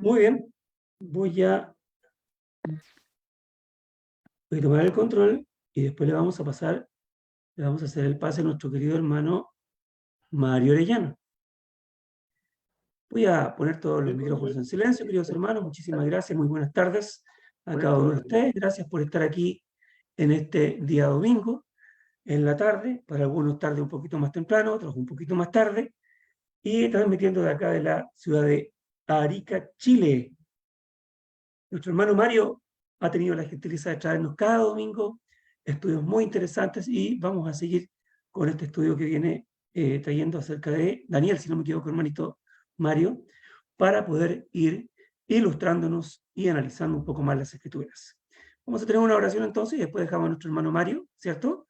Muy bien, voy a tomar el control y después le vamos a hacer el pase a nuestro querido hermano Mario Orellano. Voy a poner todos los micrófonos en silencio, queridos hermanos. Muchísimas gracias, muy buenas tardes a cada uno de ustedes. Gracias por estar aquí en este día domingo, en la tarde, para algunos tarde un poquito más temprano, otros un poquito más tarde, y transmitiendo de acá de la ciudad de Arica, Chile. Nuestro hermano Mario ha tenido la gentileza de traernos cada domingo estudios muy interesantes y vamos a seguir con este estudio que viene trayendo acerca de Daniel, si no me equivoco, hermanito Mario, para poder ir ilustrándonos y analizando un poco más las escrituras. Vamos a tener una oración entonces y después dejamos a nuestro hermano Mario, ¿cierto?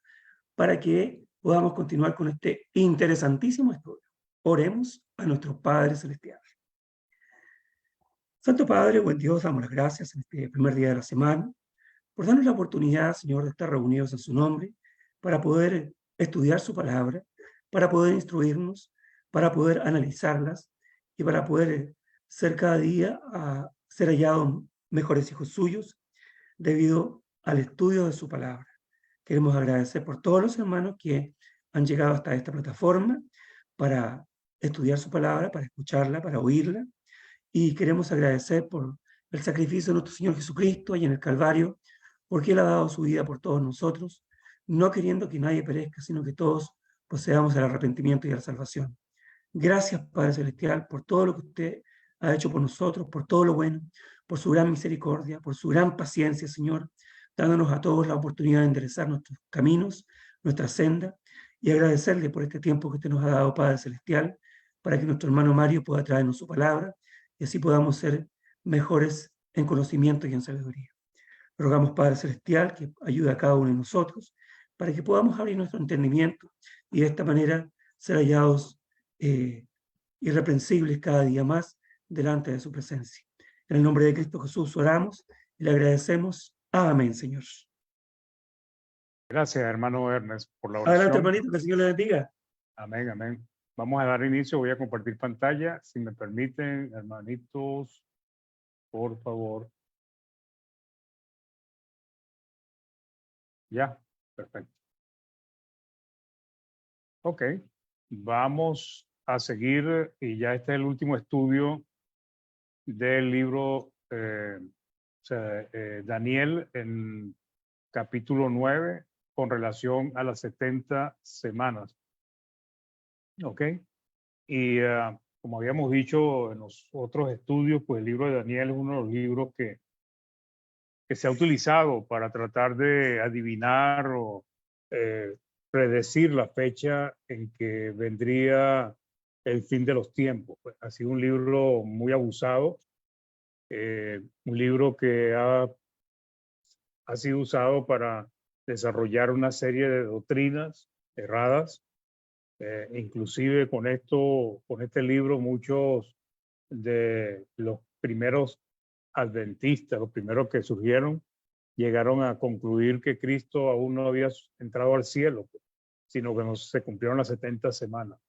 Para que podamos continuar con este interesantísimo estudio. Oremos a nuestro Padre Celestial. Santo Padre, buen Dios, damos las gracias en este primer día de la semana por darnos la oportunidad, Señor, de estar reunidos en su nombre para poder estudiar su palabra, para poder instruirnos, para poder analizarlas y para poder ser cada día a ser hallados mejores hijos suyos debido al estudio de su palabra. Queremos agradecer por todos los hermanos que han llegado hasta esta plataforma para estudiar su palabra, para escucharla, para oírla. Y queremos agradecer por el sacrificio de nuestro Señor Jesucristo allá en el Calvario, porque Él ha dado su vida por todos nosotros, no queriendo que nadie perezca, sino que todos poseamos el arrepentimiento y la salvación. Gracias, Padre Celestial, por todo lo que usted ha hecho por nosotros, por todo lo bueno, por su gran misericordia, por su gran paciencia, Señor, dándonos a todos la oportunidad de enderezar nuestros caminos, nuestra senda, y agradecerle por este tiempo que usted nos ha dado, Padre Celestial, para que nuestro hermano Mario pueda traernos su palabra, y así podamos ser mejores en conocimiento y en sabiduría. Rogamos, Padre Celestial, que ayude a cada uno de nosotros para que podamos abrir nuestro entendimiento y de esta manera ser hallados irreprensibles cada día más delante de su presencia. En el nombre de Cristo Jesús oramos y le agradecemos. Amén, Señor. Gracias, hermano Ernest, por la oración. Adelante, hermanito, que el Señor le bendiga. Amén, amén. Vamos a dar inicio, voy a compartir pantalla. Si me permiten, hermanitos, por favor. Ya, perfecto. Ok, vamos a seguir y ya este es el último estudio del libro Daniel en capítulo 9 con relación a las 70 semanas. Ok, y como habíamos dicho en los otros estudios, pues el libro de Daniel es uno de los libros que se ha utilizado para tratar de adivinar o predecir la fecha en que vendría el fin de los tiempos. Pues ha sido un libro muy abusado, un libro que ha sido usado para desarrollar una serie de doctrinas erradas. Inclusive con este libro, muchos de los primeros adventistas, los primeros que surgieron, llegaron a concluir que Cristo aún no había entrado al cielo, sino que no se cumplieron las 70 semanas.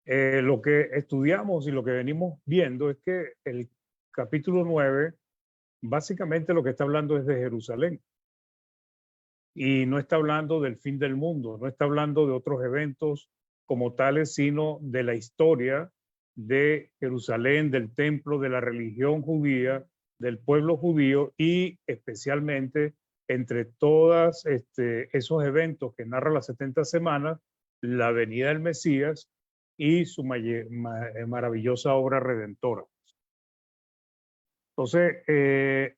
Lo que estudiamos y lo que venimos viendo es que el capítulo 9, básicamente lo que está hablando es de Jerusalén. Y no está hablando del fin del mundo, no está hablando de otros eventos como tales, sino de la historia de Jerusalén, del templo, de la religión judía, del pueblo judío y especialmente entre todos esos eventos que narra las 70 semanas, la venida del Mesías y su maravillosa obra redentora. Entonces,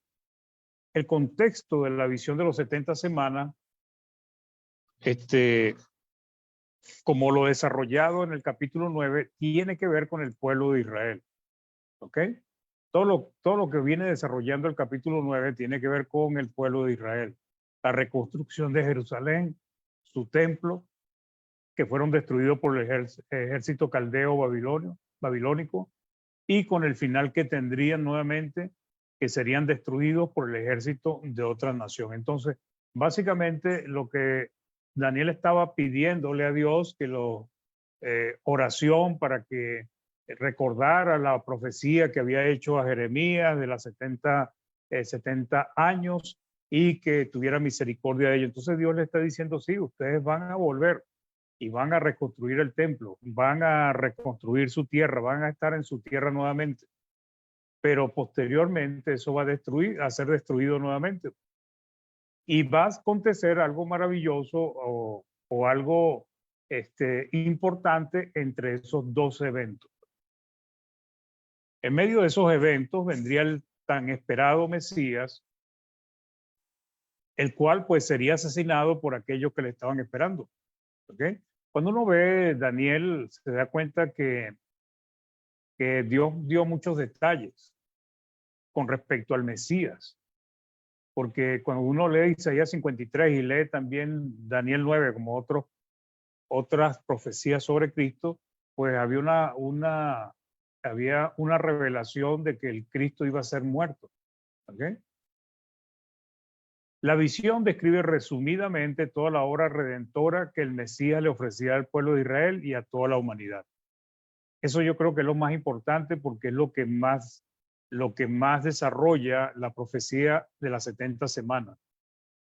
el contexto de la visión de los 70 semanas, como lo desarrollado en el capítulo 9, tiene que ver con el pueblo de Israel. ¿Ok? Todo lo que viene desarrollando el capítulo 9 tiene que ver con el pueblo de Israel. La reconstrucción de Jerusalén, su templo, que fueron destruidos por el ejército caldeo babilónico, y con el final que tendrían nuevamente, que serían destruidos por el ejército de otra nación. Entonces, básicamente lo que Daniel estaba pidiéndole a Dios, oración para que recordar a la profecía que había hecho a Jeremías de las 70 años y que tuviera misericordia de ellos. Entonces Dios le está diciendo, sí, ustedes van a volver y van a reconstruir el templo, van a reconstruir su tierra, van a estar en su tierra nuevamente. Pero posteriormente eso va a ser destruido nuevamente. Y va a acontecer algo maravilloso o algo importante entre esos dos eventos. En medio de esos eventos vendría el tan esperado Mesías, el cual pues sería asesinado por aquellos que le estaban esperando. ¿Okay? Cuando uno ve Daniel, se da cuenta que Dios dio muchos detalles con respecto al Mesías. Porque cuando uno lee Isaías 53 y lee también Daniel 9 como otras profecías sobre Cristo, pues había una revelación de que el Cristo iba a ser muerto. ¿Okay? La visión describe resumidamente toda la obra redentora que el Mesías le ofrecía al pueblo de Israel y a toda la humanidad. Eso yo creo que es lo más importante porque es lo que más desarrolla la profecía de las 70 semanas.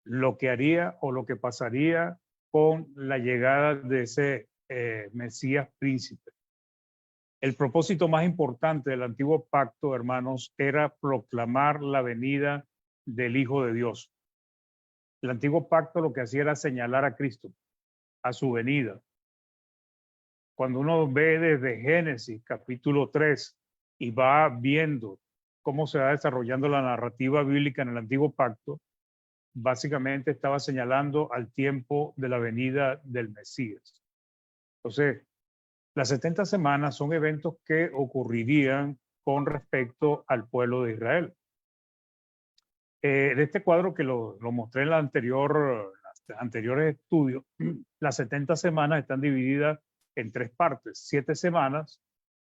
Lo que haría o lo que pasaría con la llegada de ese Mesías príncipe. El propósito más importante del antiguo pacto, hermanos, era proclamar la venida del Hijo de Dios. El antiguo pacto lo que hacía era señalar a Cristo, a su venida. Cuando uno ve desde Génesis capítulo 3 y va viendo cómo se va desarrollando la narrativa bíblica en el antiguo pacto, básicamente estaba señalando al tiempo de la venida del Mesías. Entonces, las 70 semanas son eventos que ocurrirían con respecto al pueblo de Israel. De este cuadro que lo mostré en los anteriores estudios, las 70 semanas están divididas en 3 partes, 7 semanas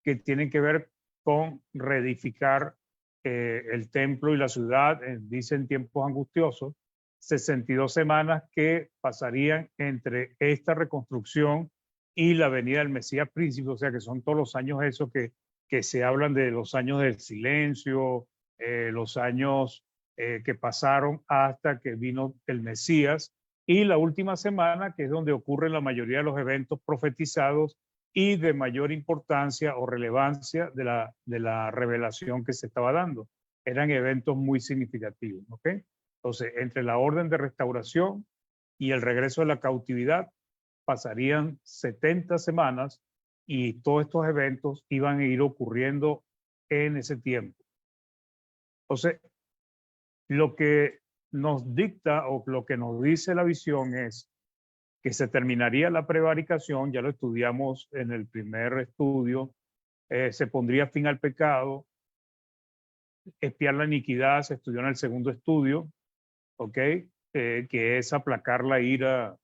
que tienen que ver con reedificar el templo y la ciudad, dicen tiempos angustiosos, 62 semanas que pasarían entre esta reconstrucción y la venida del Mesías príncipe, o sea que son todos los años esos que se hablan de los años del silencio, los años que pasaron hasta que vino el Mesías, y la última semana, que es donde ocurren la mayoría de los eventos profetizados y de mayor importancia o relevancia de la revelación que se estaba dando. Eran eventos muy significativos. ¿Okay? Entonces, entre la orden de restauración y el regreso de la cautividad, pasarían 70 semanas y todos estos eventos iban a ir ocurriendo en ese tiempo. Entonces, lo que nos dicta o lo que nos dice la visión es que se terminaría la prevaricación, ya lo estudiamos en el primer estudio, se pondría fin al pecado, expiar la iniquidad, se estudió en el segundo estudio, ¿ok? Que es aplacar la ira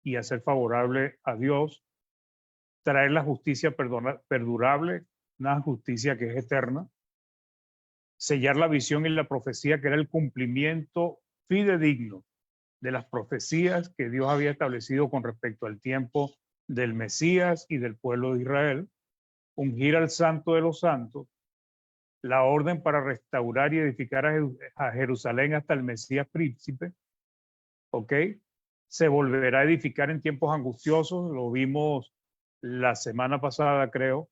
y hacer favorable a Dios, traer la justicia perdurable, una justicia que es eterna, sellar la visión y la profecía que era el cumplimiento fidedigno de las profecías que Dios había establecido con respecto al tiempo del Mesías y del pueblo de Israel, ungir al Santo de los Santos, la orden para restaurar y edificar a Jerusalén hasta el Mesías príncipe, ¿ok? Se volverá a edificar en tiempos angustiosos, lo vimos la semana pasada, creo.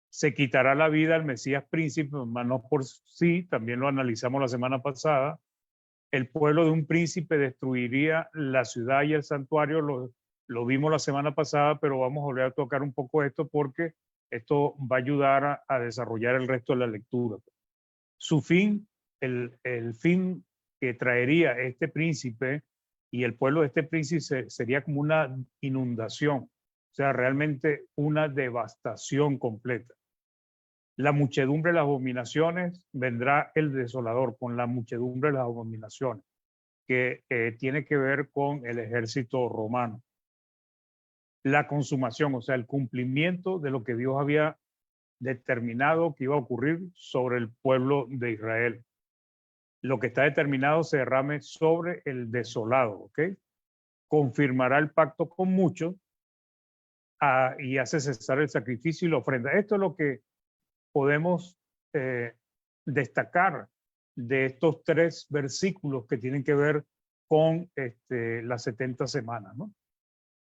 Se quitará la vida al Mesías príncipe, no por sí, también lo analizamos la semana pasada. El pueblo de un príncipe destruiría la ciudad y el santuario, lo vimos la semana pasada, pero vamos a volver a tocar un poco esto porque esto va a ayudar a desarrollar el resto de la lectura. Su fin, el fin que traería este príncipe y el pueblo de este príncipe sería como una inundación, o sea, realmente una devastación completa. La muchedumbre de las abominaciones, vendrá el desolador con la muchedumbre de las abominaciones, que tiene que ver con el ejército romano. La consumación, o sea, el cumplimiento de lo que Dios había determinado que iba a ocurrir sobre el pueblo de Israel. Lo que está determinado se derrame sobre el desolado, ¿ok? Confirmará el pacto con muchos, y hace cesar el sacrificio y la ofrenda. Esto es lo que podemos destacar de estos 3 versículos que tienen que ver con las 70 semanas, ¿no?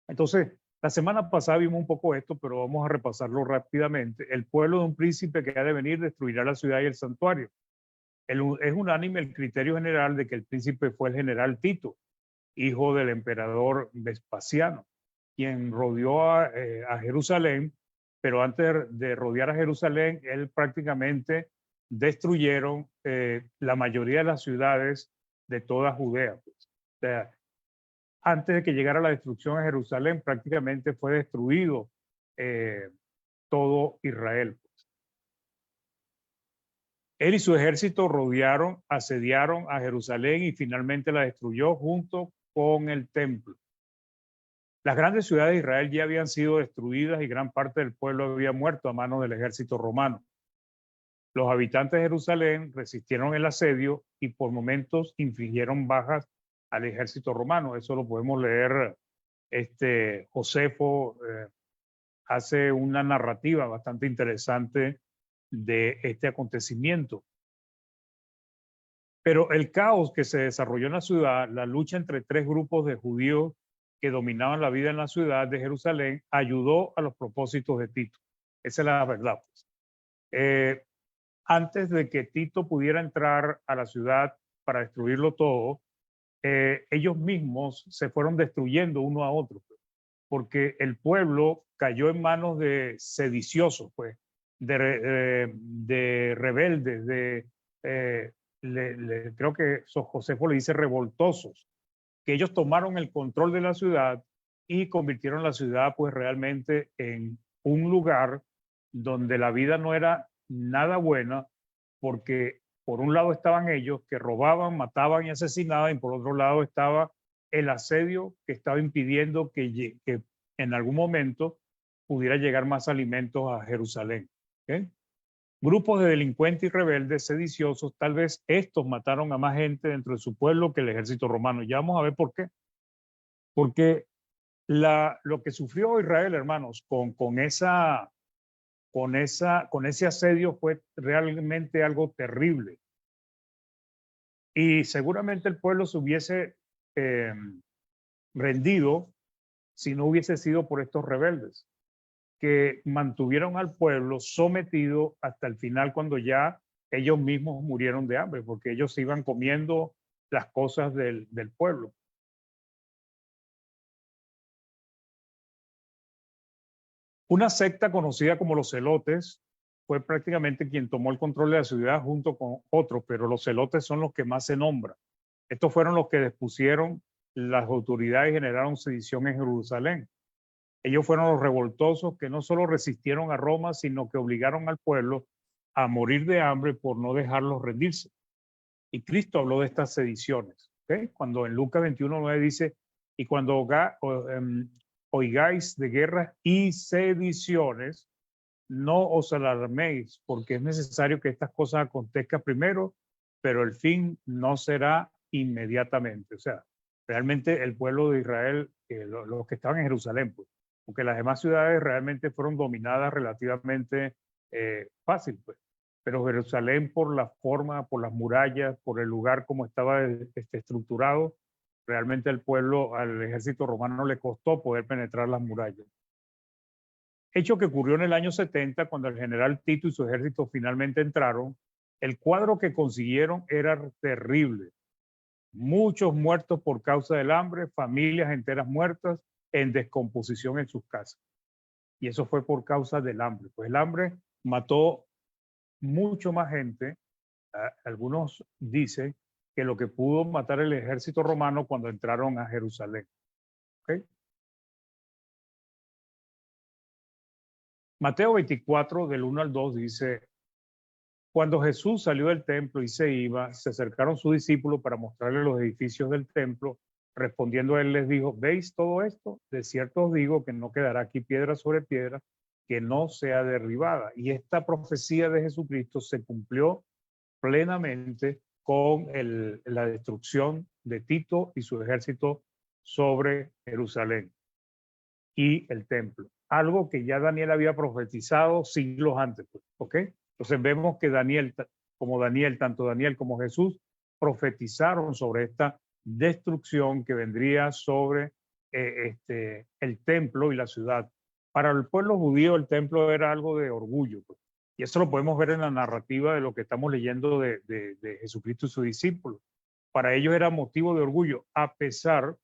Entonces, la semana pasada vimos un poco esto, pero vamos a repasarlo rápidamente. El pueblo de un príncipe que ha de venir destruirá la ciudad y el santuario. Es unánime el criterio general de que el príncipe fue el general Tito, hijo del emperador Vespasiano, quien rodeó a Jerusalén, pero antes de rodear a Jerusalén, él prácticamente destruyeron la mayoría de las ciudades de toda Judea. Pues. O sea, antes de que llegara la destrucción a Jerusalén, prácticamente fue destruido todo Israel. Pues. Él y su ejército rodearon, asediaron a Jerusalén y finalmente la destruyó junto con el templo. Las grandes ciudades de Israel ya habían sido destruidas y gran parte del pueblo había muerto a manos del ejército romano. Los habitantes de Jerusalén resistieron el asedio y por momentos infligieron bajas al ejército romano. Eso lo podemos leer. Josefo hace una narrativa bastante interesante de este acontecimiento. Pero el caos que se desarrolló en la ciudad, la lucha entre 3 grupos de judíos que dominaban la vida en la ciudad de Jerusalén, ayudó a los propósitos de Tito. Esa es la verdad. Pues. Antes de que Tito pudiera entrar a la ciudad para destruirlo todo, ellos mismos se fueron destruyendo uno a otro, pues, porque el pueblo cayó en manos de sediciosos, pues, de rebeldes, creo que Josefo le dice revoltosos, que ellos tomaron el control de la ciudad y convirtieron la ciudad pues realmente en un lugar donde la vida no era nada buena, porque por un lado estaban ellos que robaban, mataban y asesinaban, y por otro lado estaba el asedio que estaba impidiendo que en algún momento pudiera llegar más alimentos a Jerusalén. ¿Okay? Grupos de delincuentes y rebeldes sediciosos, tal vez estos mataron a más gente dentro de su pueblo que el ejército romano. Ya vamos a ver por qué. Porque lo que sufrió Israel, hermanos, con ese asedio fue realmente algo terrible. Y seguramente el pueblo se hubiese rendido si no hubiese sido por estos rebeldes, que mantuvieron al pueblo sometido hasta el final, cuando ya ellos mismos murieron de hambre, porque ellos se iban comiendo las cosas del pueblo. Una secta conocida como los celotes fue prácticamente quien tomó el control de la ciudad junto con otros, pero los celotes son los que más se nombran. Estos fueron los que depusieron las autoridades y generaron sedición en Jerusalén. Ellos fueron los revoltosos que no solo resistieron a Roma, sino que obligaron al pueblo a morir de hambre por no dejarlos rendirse. Y Cristo habló de estas sediciones. ¿Okay? Cuando en Lucas 21:9 dice, y cuando oigáis de guerras y sediciones, no os alarméis, porque es necesario que estas cosas acontezcan primero, pero el fin no será inmediatamente. O sea, realmente el pueblo de Israel, los que estaban en Jerusalén, pues, porque las demás ciudades realmente fueron dominadas relativamente fácil, pues. Pero Jerusalén, por la forma, por las murallas, por el lugar como estaba estructurado, realmente al pueblo, al ejército romano le costó poder penetrar las murallas. Hecho que ocurrió en el año 70, cuando el general Tito y su ejército finalmente entraron. El cuadro que consiguieron era terrible. Muchos muertos por causa del hambre, familias enteras muertas en descomposición en sus casas. Y eso fue por causa del hambre. Pues el hambre mató mucho más gente. Algunos dicen que lo que pudo matar el ejército romano cuando entraron a Jerusalén. ¿Okay? Mateo 24, del 1 al 2, dice, cuando Jesús salió del templo y se iba, se acercaron sus discípulos para mostrarle los edificios del templo. Respondiendo él les dijo, ¿veis todo esto? De cierto os digo que no quedará aquí piedra sobre piedra que no sea derribada. Y esta profecía de Jesucristo se cumplió plenamente con la destrucción de Tito y su ejército sobre Jerusalén y el templo. algo que ya Daniel había profetizado siglos antes, pues, ¿ok? Entonces vemos que tanto Daniel como Jesús profetizaron sobre esta destrucción que vendría sobre el templo y la ciudad. Para el pueblo judío el templo era algo de orgullo, pues. Y eso lo podemos ver en la narrativa de lo que estamos leyendo de Jesucristo y sus discípulos. Para ellos era motivo de orgullo, a pesar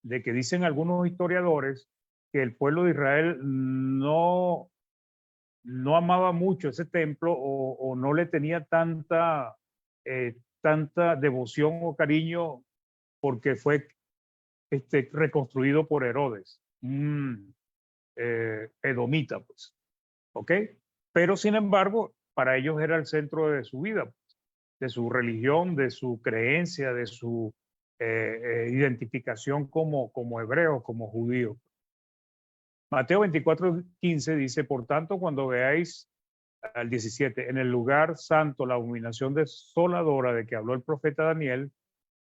de que dicen algunos historiadores que el pueblo de Israel no amaba mucho ese templo o no le tenía tanta devoción o cariño porque fue reconstruido por Herodes, un edomita, pues, ¿ok? Pero sin embargo, para ellos era el centro de su vida, pues, de su religión, de su creencia, de su identificación como hebreo, como judío. Mateo 24:15 dice, por tanto, cuando veáis al 17, en el lugar santo la abominación desoladora de que habló el profeta Daniel,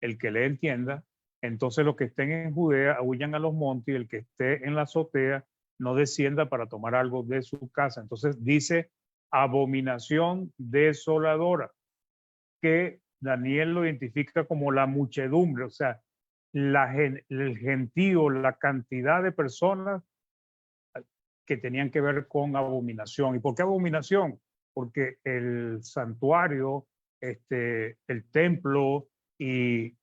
el que le entienda, entonces los que estén en Judea huyan a los montes y el que esté en la azotea no descienda para tomar algo de su casa. Entonces dice abominación desoladora, que Daniel lo identifica como la muchedumbre, o sea, el gentío, la cantidad de personas que tenían que ver con abominación. ¿Y por qué abominación? Porque el santuario, el templo, y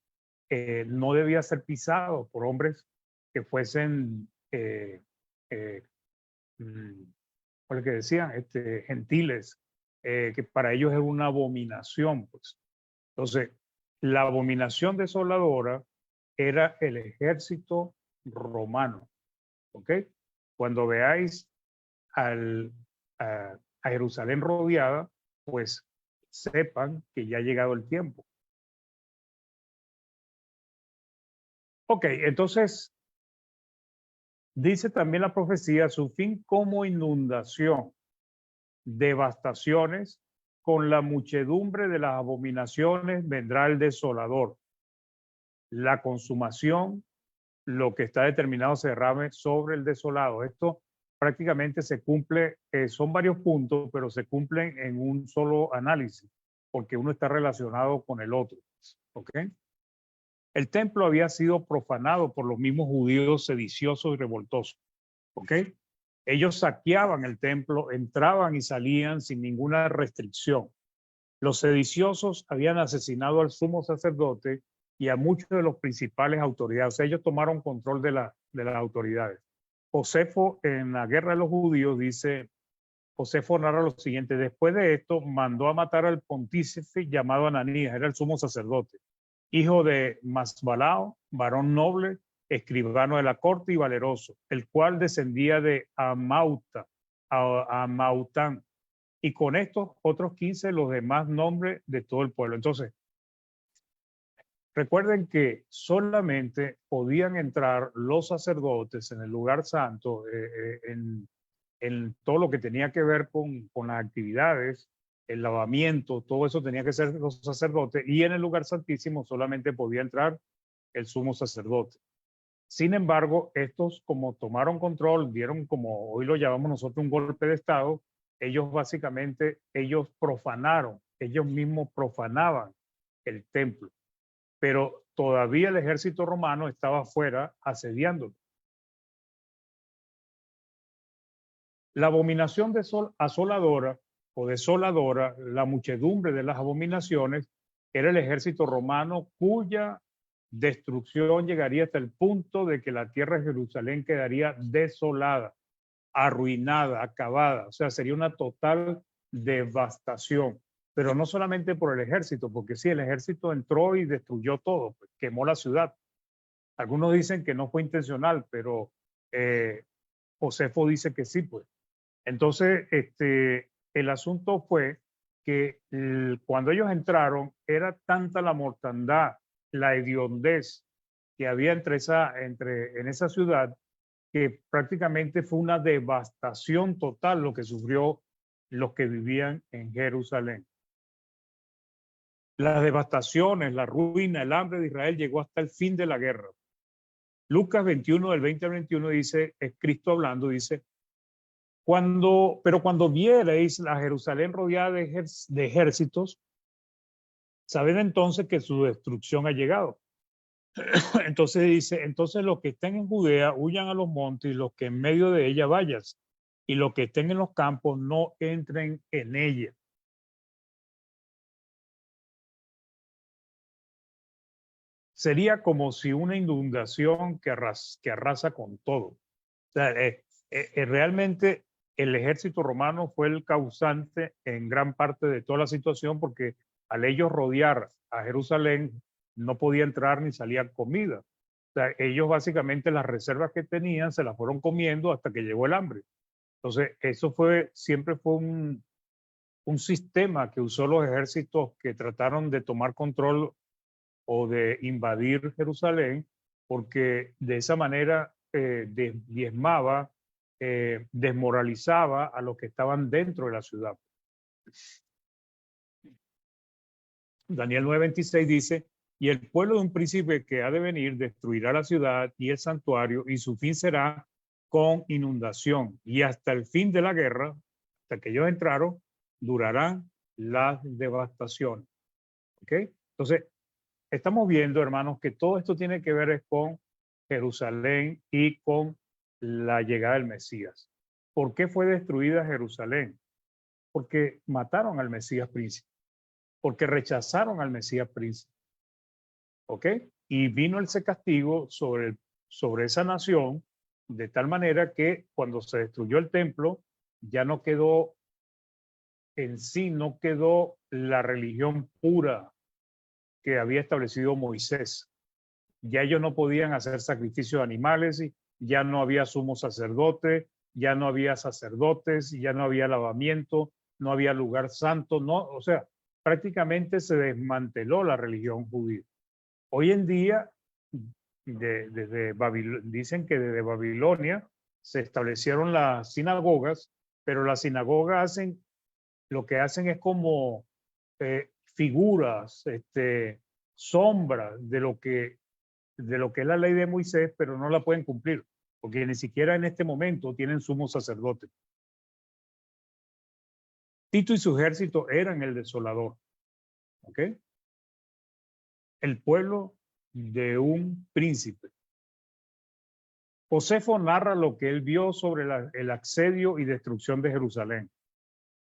no debía ser pisado por hombres que fuesen, ¿cuál es que decían? Gentiles, que para ellos es una abominación, pues. Entonces, la abominación desoladora era el ejército romano, ¿ok? Cuando veáis a Jerusalén rodeada, pues sepan que ya ha llegado el tiempo. Ok, entonces dice también la profecía, su fin como inundación, devastaciones, con la muchedumbre de las abominaciones vendrá el desolador, la consumación, lo que está determinado se derrame sobre el desolado. Esto prácticamente se cumple, son varios puntos, pero se cumplen en un solo análisis, porque uno está relacionado con el otro. ¿Ok? El templo había sido profanado por los mismos judíos sediciosos y revoltosos. ¿Ok? Ellos saqueaban el templo, entraban y salían sin ninguna restricción. Los sediciosos habían asesinado al sumo sacerdote y a muchos de los principales autoridades. O sea, ellos tomaron control de las autoridades. Josefo, en la guerra de los judíos, dice, Josefo narra lo siguiente: después de esto mandó a matar al pontífice llamado Ananías, era el sumo sacerdote, hijo de Masbalao, varón noble, escribano de la corte y valeroso, el cual descendía de Amaután, y con estos otros 15 los demás nombres de todo el pueblo. Entonces, recuerden que solamente podían entrar los sacerdotes en el lugar santo, en todo lo que tenía que ver con las actividades, el lavamiento, todo eso tenía que ser los sacerdotes, y en el lugar santísimo solamente podía entrar el sumo sacerdote. Sin embargo, estos, como tomaron control, dieron, como hoy lo llamamos nosotros, un golpe de Estado, ellos básicamente, ellos mismos profanaban el templo, pero todavía el ejército romano estaba afuera asediándolo. La abominación asoladora o desoladora, la muchedumbre de las abominaciones, era el ejército romano cuya destrucción llegaría hasta el punto de que la tierra de Jerusalén quedaría desolada, arruinada, acabada. O sea, sería una total devastación. Pero no solamente por el ejército, porque sí, el ejército entró y destruyó todo, pues, quemó la ciudad. Algunos dicen que no fue intencional, pero Josefo dice que sí, pues. Entonces, el asunto fue que cuando ellos entraron, era tanta la mortandad, la hediondez que había en esa ciudad, que prácticamente fue una devastación total lo que sufrió los que vivían en Jerusalén. Las devastaciones, la ruina, el hambre de Israel llegó hasta el fin de la guerra. Lucas 21, del 20 al 21 dice, es Cristo hablando, dice, pero cuando viereis a Jerusalén rodeada de ejércitos, sabed entonces que su destrucción ha llegado. Entonces dice, entonces los que estén en Judea huyan a los montes y los que en medio de ella vayan, y los que estén en los campos no entren en ella. Sería como si una inundación que arrasa con todo. O sea, realmente el ejército romano fue el causante en gran parte de toda la situación, porque al ellos rodear a Jerusalén no podía entrar ni salía comida. O sea, ellos básicamente las reservas que tenían se las fueron comiendo hasta que llegó el hambre. Entonces, eso siempre fue un sistema que usó los ejércitos que trataron de tomar control o de invadir Jerusalén, porque de esa manera diezmaba, desmoralizaba a los que estaban dentro de la ciudad. Daniel 9:26 dice, y el pueblo de un príncipe que ha de venir destruirá la ciudad y el santuario, y su fin será con inundación, y hasta el fin de la guerra, hasta que ellos entraron, durarán las devastaciones. ¿Ok? Entonces, estamos viendo, hermanos, que todo esto tiene que ver con Jerusalén y con la llegada del Mesías. ¿Por qué fue destruida Jerusalén? Porque mataron al Mesías príncipe, porque rechazaron al Mesías príncipe. ¿Ok? Y vino ese castigo sobre esa nación, de tal manera que cuando se destruyó el templo, ya no quedó en sí, no quedó la religión pura que había establecido Moisés. Ya ellos no podían hacer sacrificio de animales, y ya no había sumo sacerdote, ya no había sacerdotes, ya no había lavamiento, no había lugar santo, no, o sea, prácticamente se desmanteló la religión judía. Hoy en día, dicen que desde Babilonia se establecieron las sinagogas, pero las sinagogas lo que hacen es como figuras, sombras de lo que es la ley de Moisés, pero no la pueden cumplir, porque ni siquiera en este momento tienen sumo sacerdote. Tito y su ejército eran el desolador. ¿Ok? El pueblo de un príncipe. Josefo narra lo que él vio sobre el asedio y destrucción de Jerusalén,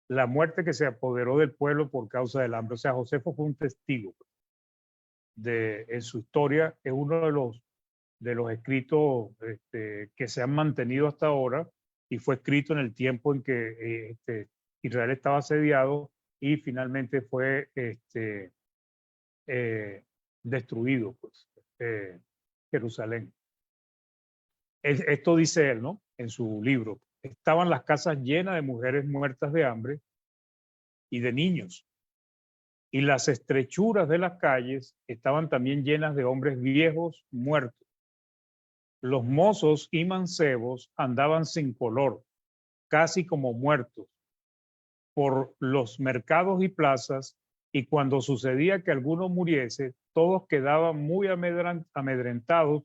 la muerte que se apoderó del pueblo por causa del hambre. O sea, Josefo fue un testigo en su historia, es uno de los escritos que se han mantenido hasta ahora, y fue escrito en el tiempo en que Israel estaba asediado y finalmente fue destruido, pues, Jerusalén. Esto dice él, ¿no? En su libro. Estaban las casas llenas de mujeres muertas de hambre y de niños, y las estrechuras de las calles estaban también llenas de hombres viejos muertos. Los mozos y mancebos andaban sin color, casi como muertos, por los mercados y plazas, y cuando sucedía que alguno muriese, todos quedaban muy amedrentados,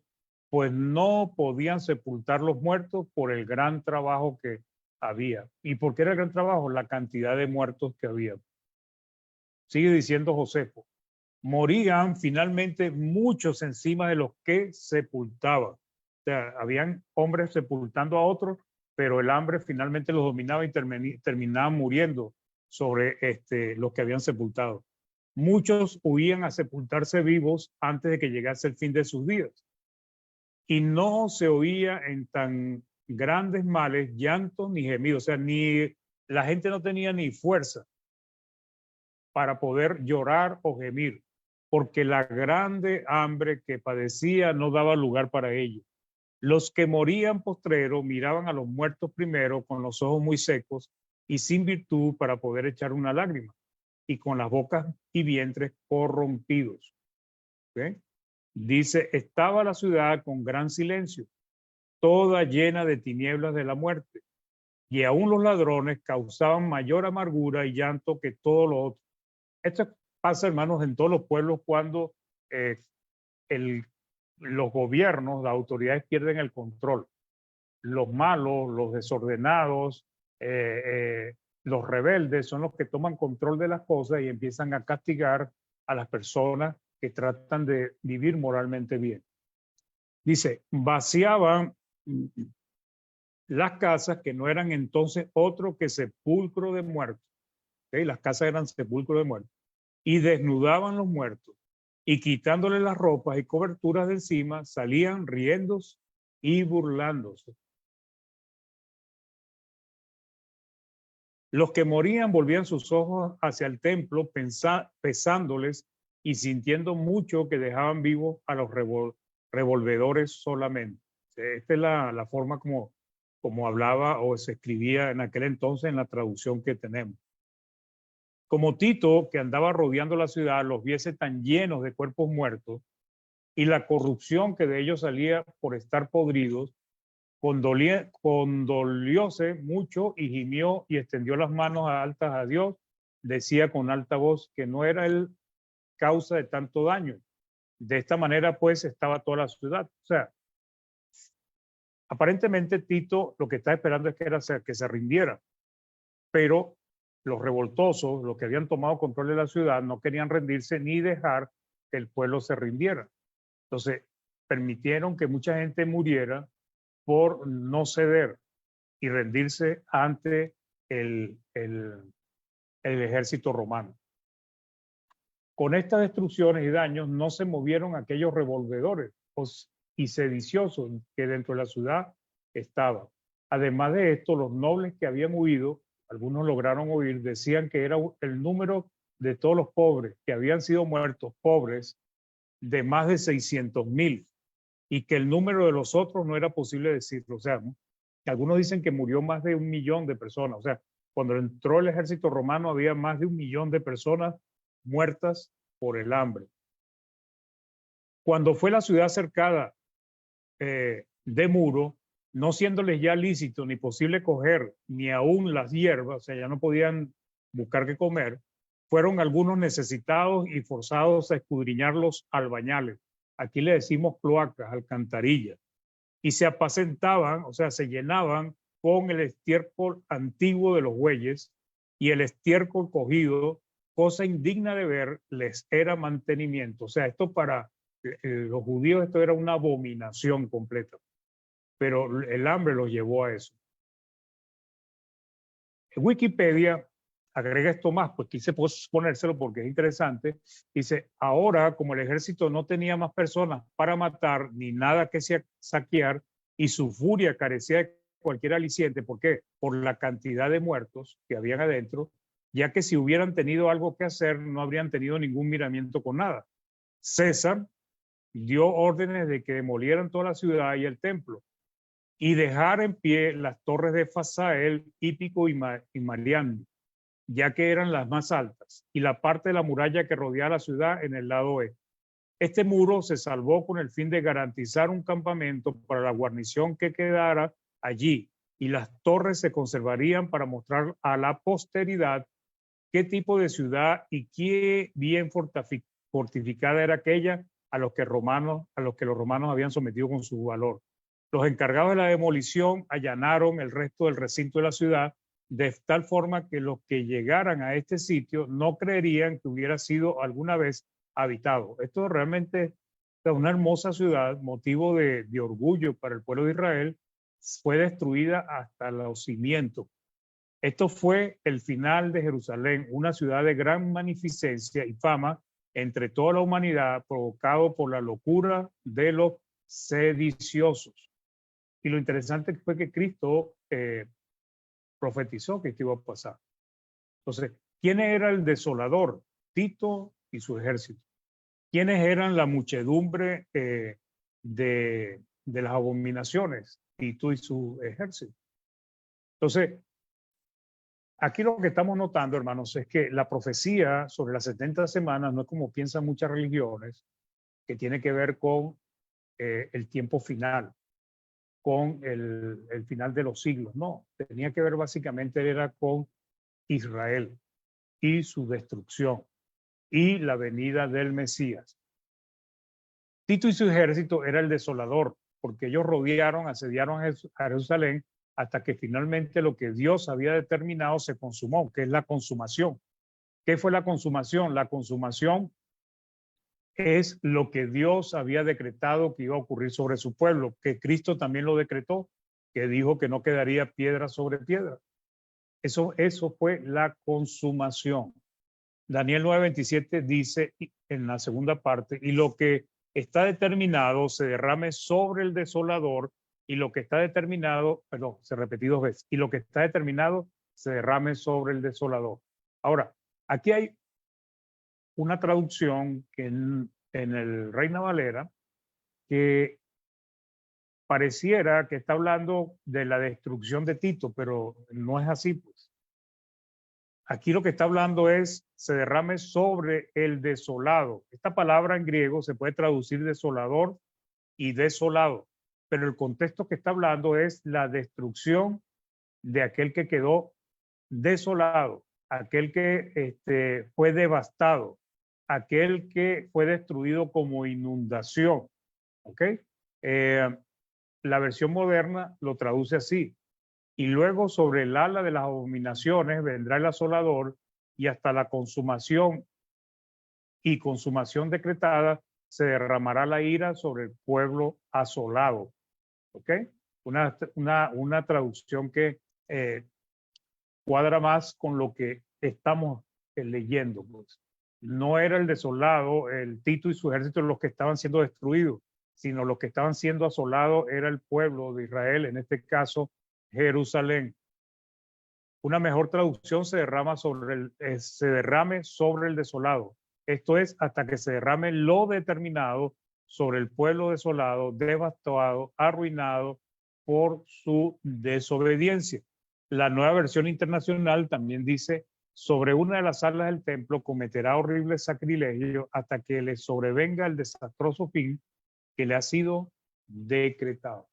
pues no podían sepultar los muertos por el gran trabajo que había. ¿Y por qué era el gran trabajo? La cantidad de muertos que había. Sigue diciendo Josefo, morían finalmente muchos encima de los que sepultaban. O sea, habían hombres sepultando a otros, pero el hambre finalmente los dominaba y terminaban muriendo sobre los que habían sepultado. Muchos huían a sepultarse vivos antes de que llegase el fin de sus días. Y no se oía en tan grandes males llantos ni gemidos. O sea, la gente no tenía ni fuerza para poder llorar o gemir, porque la grande hambre que padecía no daba lugar para ello. Los que morían postrero miraban a los muertos primero con los ojos muy secos y sin virtud para poder echar una lágrima, y con las bocas y vientres corrompidos. ¿Okay? Dice, estaba la ciudad con gran silencio, toda llena de tinieblas de la muerte, y aún los ladrones causaban mayor amargura y llanto que todo lo otro. Esto pasa, hermanos, en todos los pueblos cuando los gobiernos, las autoridades pierden el control. Los malos, los desordenados, los rebeldes son los que toman control de las cosas y empiezan a castigar a las personas que tratan de vivir moralmente bien. Dice, vaciaban las casas que no eran entonces otro que sepulcro de muertos. ¿Okay? Las casas eran sepulcro de muertos. Y desnudaban los muertos. Y quitándole las ropas y coberturas de encima, salían riéndose y burlándose. Los que morían volvían sus ojos hacia el templo, pesándoles y sintiendo mucho que dejaban vivos a los revolvedores solamente. Esta es la forma como hablaba o se escribía en aquel entonces en la traducción que tenemos. Como Tito, que andaba rodeando la ciudad, los viese tan llenos de cuerpos muertos y la corrupción que de ellos salía por estar podridos, condolióse mucho y gimió y extendió las manos altas a Dios. Decía con alta voz que no era él causa de tanto daño. De esta manera, pues, estaba toda la ciudad. O sea, aparentemente Tito lo que está esperando es que se rindiera, pero los revoltosos, los que habían tomado control de la ciudad, no querían rendirse ni dejar que el pueblo se rindiera. Entonces, permitieron que mucha gente muriera por no ceder y rendirse ante el ejército romano. Con estas destrucciones y daños no se movieron aquellos revolvedores y sediciosos que dentro de la ciudad estaban. Además de esto, los nobles que habían huido, algunos lograron huir, decían que era el número de todos los pobres que habían sido muertos, pobres, de más de 600,000, y que el número de los otros no era posible decirlo. O sea, algunos dicen que murió más de 1,000,000 de personas. O sea, cuando entró el ejército romano había más de 1,000,000 de personas muertas por el hambre. Cuando fue la ciudad cercada de muro, no siéndoles ya lícito ni posible coger ni aún las hierbas, o sea, ya no podían buscar qué comer, fueron algunos necesitados y forzados a escudriñar los albañales. Aquí le decimos cloacas, alcantarillas, y se apacentaban, o sea, se llenaban con el estiércol antiguo de los bueyes, y el estiércol cogido, cosa indigna de ver, les era mantenimiento. O sea, esto para los judíos esto era una abominación completa, pero el hambre los llevó a eso. En Wikipedia agrega esto más, pues quise ponérselo porque es interesante. Dice, ahora como el ejército no tenía más personas para matar ni nada que saquear y su furia carecía de cualquier aliciente, ¿por qué? Por la cantidad de muertos que habían adentro, ya que si hubieran tenido algo que hacer no habrían tenido ningún miramiento con nada. César dio órdenes de que demolieran toda la ciudad y el templo y dejar en pie las torres de Fasael, Hípico y Mariano, ya que eran las más altas, y la parte de la muralla que rodeaba la ciudad en el lado oeste. Este muro se salvó con el fin de garantizar un campamento para la guarnición que quedara allí, y las torres se conservarían para mostrar a la posteridad qué tipo de ciudad y qué bien fortificada era aquella a los que los romanos habían sometido con su valor. Los encargados de la demolición allanaron el resto del recinto de la ciudad de tal forma que los que llegaran a este sitio no creerían que hubiera sido alguna vez habitado. Esto realmente es una hermosa ciudad, motivo de orgullo para el pueblo de Israel, fue destruida hasta los cimientos. Esto fue el final de Jerusalén, una ciudad de gran magnificencia y fama entre toda la humanidad, provocado por la locura de los sediciosos. Y lo interesante fue que Cristo profetizó que esto iba a pasar. Entonces, ¿quién era el desolador? Tito y su ejército. ¿Quiénes eran la muchedumbre de las abominaciones? Tito y su ejército. Entonces, aquí lo que estamos notando, hermanos, es que la profecía sobre las 70 semanas no es como piensan muchas religiones, que tiene que ver con el tiempo final, con el final de los siglos. No, tenía que ver básicamente era con Israel y su destrucción y la venida del Mesías. Tito y su ejército era el desolador, porque ellos rodearon, asediaron a Jerusalén hasta que finalmente lo que Dios había determinado se consumó, que es la consumación. ¿Qué fue la consumación? La consumación es lo que Dios había decretado que iba a ocurrir sobre su pueblo, que Cristo también lo decretó, que dijo que no quedaría piedra sobre piedra. Eso fue la consumación. Daniel 9:27 dice en la segunda parte, y lo que está determinado se derrame sobre el desolador, y lo que está determinado, perdón, se repetí 2 veces, y lo que está determinado se derrame sobre el desolador. Ahora, aquí hay una traducción que en el Reina Valera que pareciera que está hablando de la destrucción de Tito, pero no es así, pues. Aquí lo que está hablando es se derrame sobre el desolado. Esta palabra en griego se puede traducir desolador y desolado, pero el contexto que está hablando es la destrucción de aquel que quedó desolado, aquel que fue devastado, aquel que fue destruido como inundación. ¿Ok? La versión moderna lo traduce así. Y luego sobre el ala de las abominaciones vendrá el asolador, y hasta la consumación y consumación decretada se derramará la ira sobre el pueblo asolado. ¿Ok? Una traducción que cuadra más con lo que estamos leyendo. Pues. No era el desolado, el Tito y su ejército los que estaban siendo destruidos, sino los que estaban siendo asolados era el pueblo de Israel, en este caso Jerusalén. Una mejor traducción se derrame sobre el desolado. Esto es, hasta que se derrame lo determinado sobre el pueblo desolado, devastado, arruinado por su desobediencia. La nueva versión internacional también dice, sobre una de las salas del templo cometerá horrible sacrilegio hasta que le sobrevenga el desastroso fin que le ha sido decretado.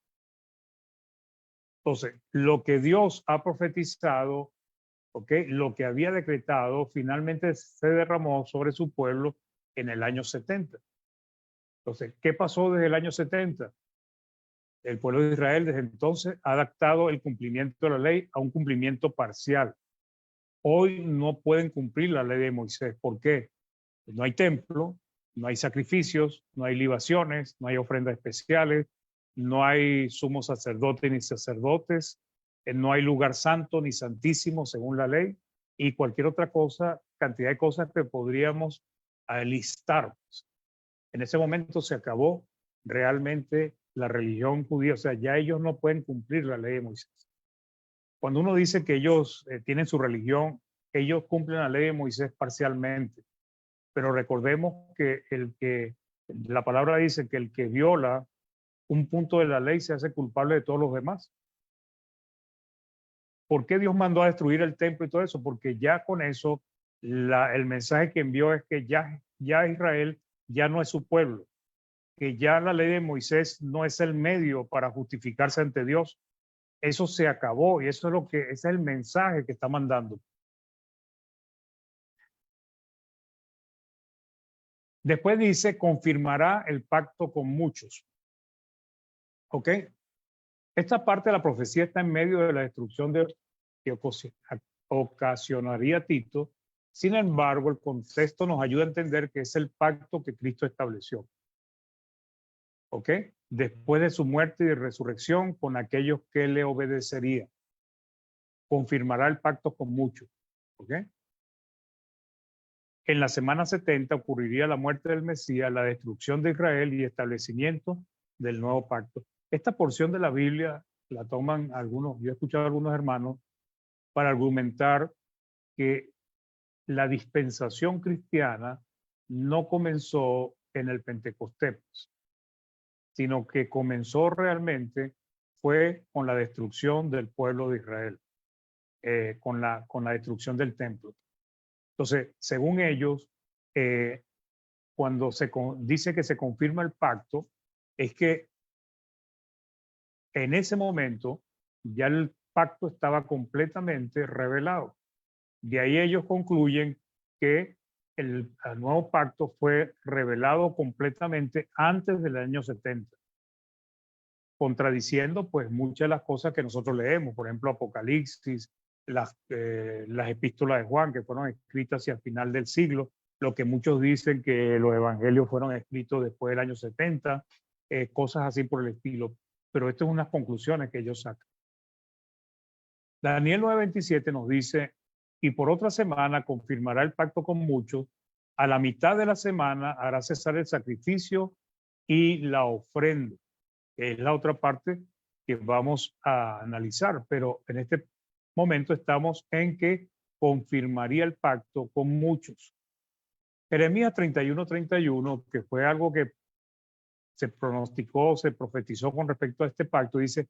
Entonces, lo que Dios ha profetizado, ¿okay? Lo que había decretado, finalmente se derramó sobre su pueblo en el año 70. Entonces, ¿qué pasó desde el año 70? El pueblo de Israel desde entonces ha adaptado el cumplimiento de la ley a un cumplimiento parcial. Hoy no pueden cumplir la ley de Moisés. ¿Por qué? No hay templo, no hay sacrificios, no hay libaciones, no hay ofrendas especiales, no hay sumo sacerdote ni sacerdotes, no hay lugar santo ni santísimo según la ley, y cualquier otra cosa, cantidad de cosas que podríamos listar. En ese momento se acabó realmente la religión judía, o sea, ya ellos no pueden cumplir la ley de Moisés. Cuando uno dice que ellos tienen su religión, ellos cumplen la ley de Moisés parcialmente, pero recordemos que la palabra dice que el que viola un punto de la ley se hace culpable de todos los demás. ¿Por qué Dios mandó a destruir el templo y todo eso? Porque ya con eso el mensaje que envió es que ya Israel ya no es su pueblo, que ya la ley de Moisés no es el medio para justificarse ante Dios. Eso se acabó y eso es ese es el mensaje que está mandando. Después dice, confirmará el pacto con muchos. ¿Ok? Esta parte de la profecía está en medio de la destrucción que ocasionaría Tito. Sin embargo, el contexto nos ayuda a entender que es el pacto que Cristo estableció. ¿Ok? Después de su muerte y resurrección con aquellos que le obedecerían. Confirmará el pacto con muchos. ¿Ok? En la semana 70 ocurriría la muerte del Mesías, la destrucción de Israel y establecimiento del nuevo pacto. Esta porción de la Biblia la toman algunos, yo he escuchado a algunos hermanos, para argumentar que la dispensación cristiana no comenzó en el Pentecostés, sino que comenzó realmente fue con la destrucción del pueblo de Israel, con la destrucción del templo. Entonces, según ellos, cuando dice que se confirma el pacto, es que en ese momento ya el pacto estaba completamente revelado. De ahí ellos concluyen que el nuevo pacto fue revelado completamente antes del año 70, contradiciendo pues muchas de las cosas que nosotros leemos, por ejemplo, Apocalipsis, las epístolas de Juan, que fueron escritas hacia el final del siglo, lo que muchos dicen que los evangelios fueron escritos después del año 70, cosas así por el estilo. Pero estas son unas conclusiones que ellos sacan. Daniel 9:27 nos dice, y por otra semana confirmará el pacto con muchos, a la mitad de la semana hará cesar el sacrificio y la ofrenda. Es la otra parte que vamos a analizar, pero en este momento estamos en que confirmaría el pacto con muchos. Jeremías 31:31, que fue algo que se pronosticó, se profetizó con respecto a este pacto, dice,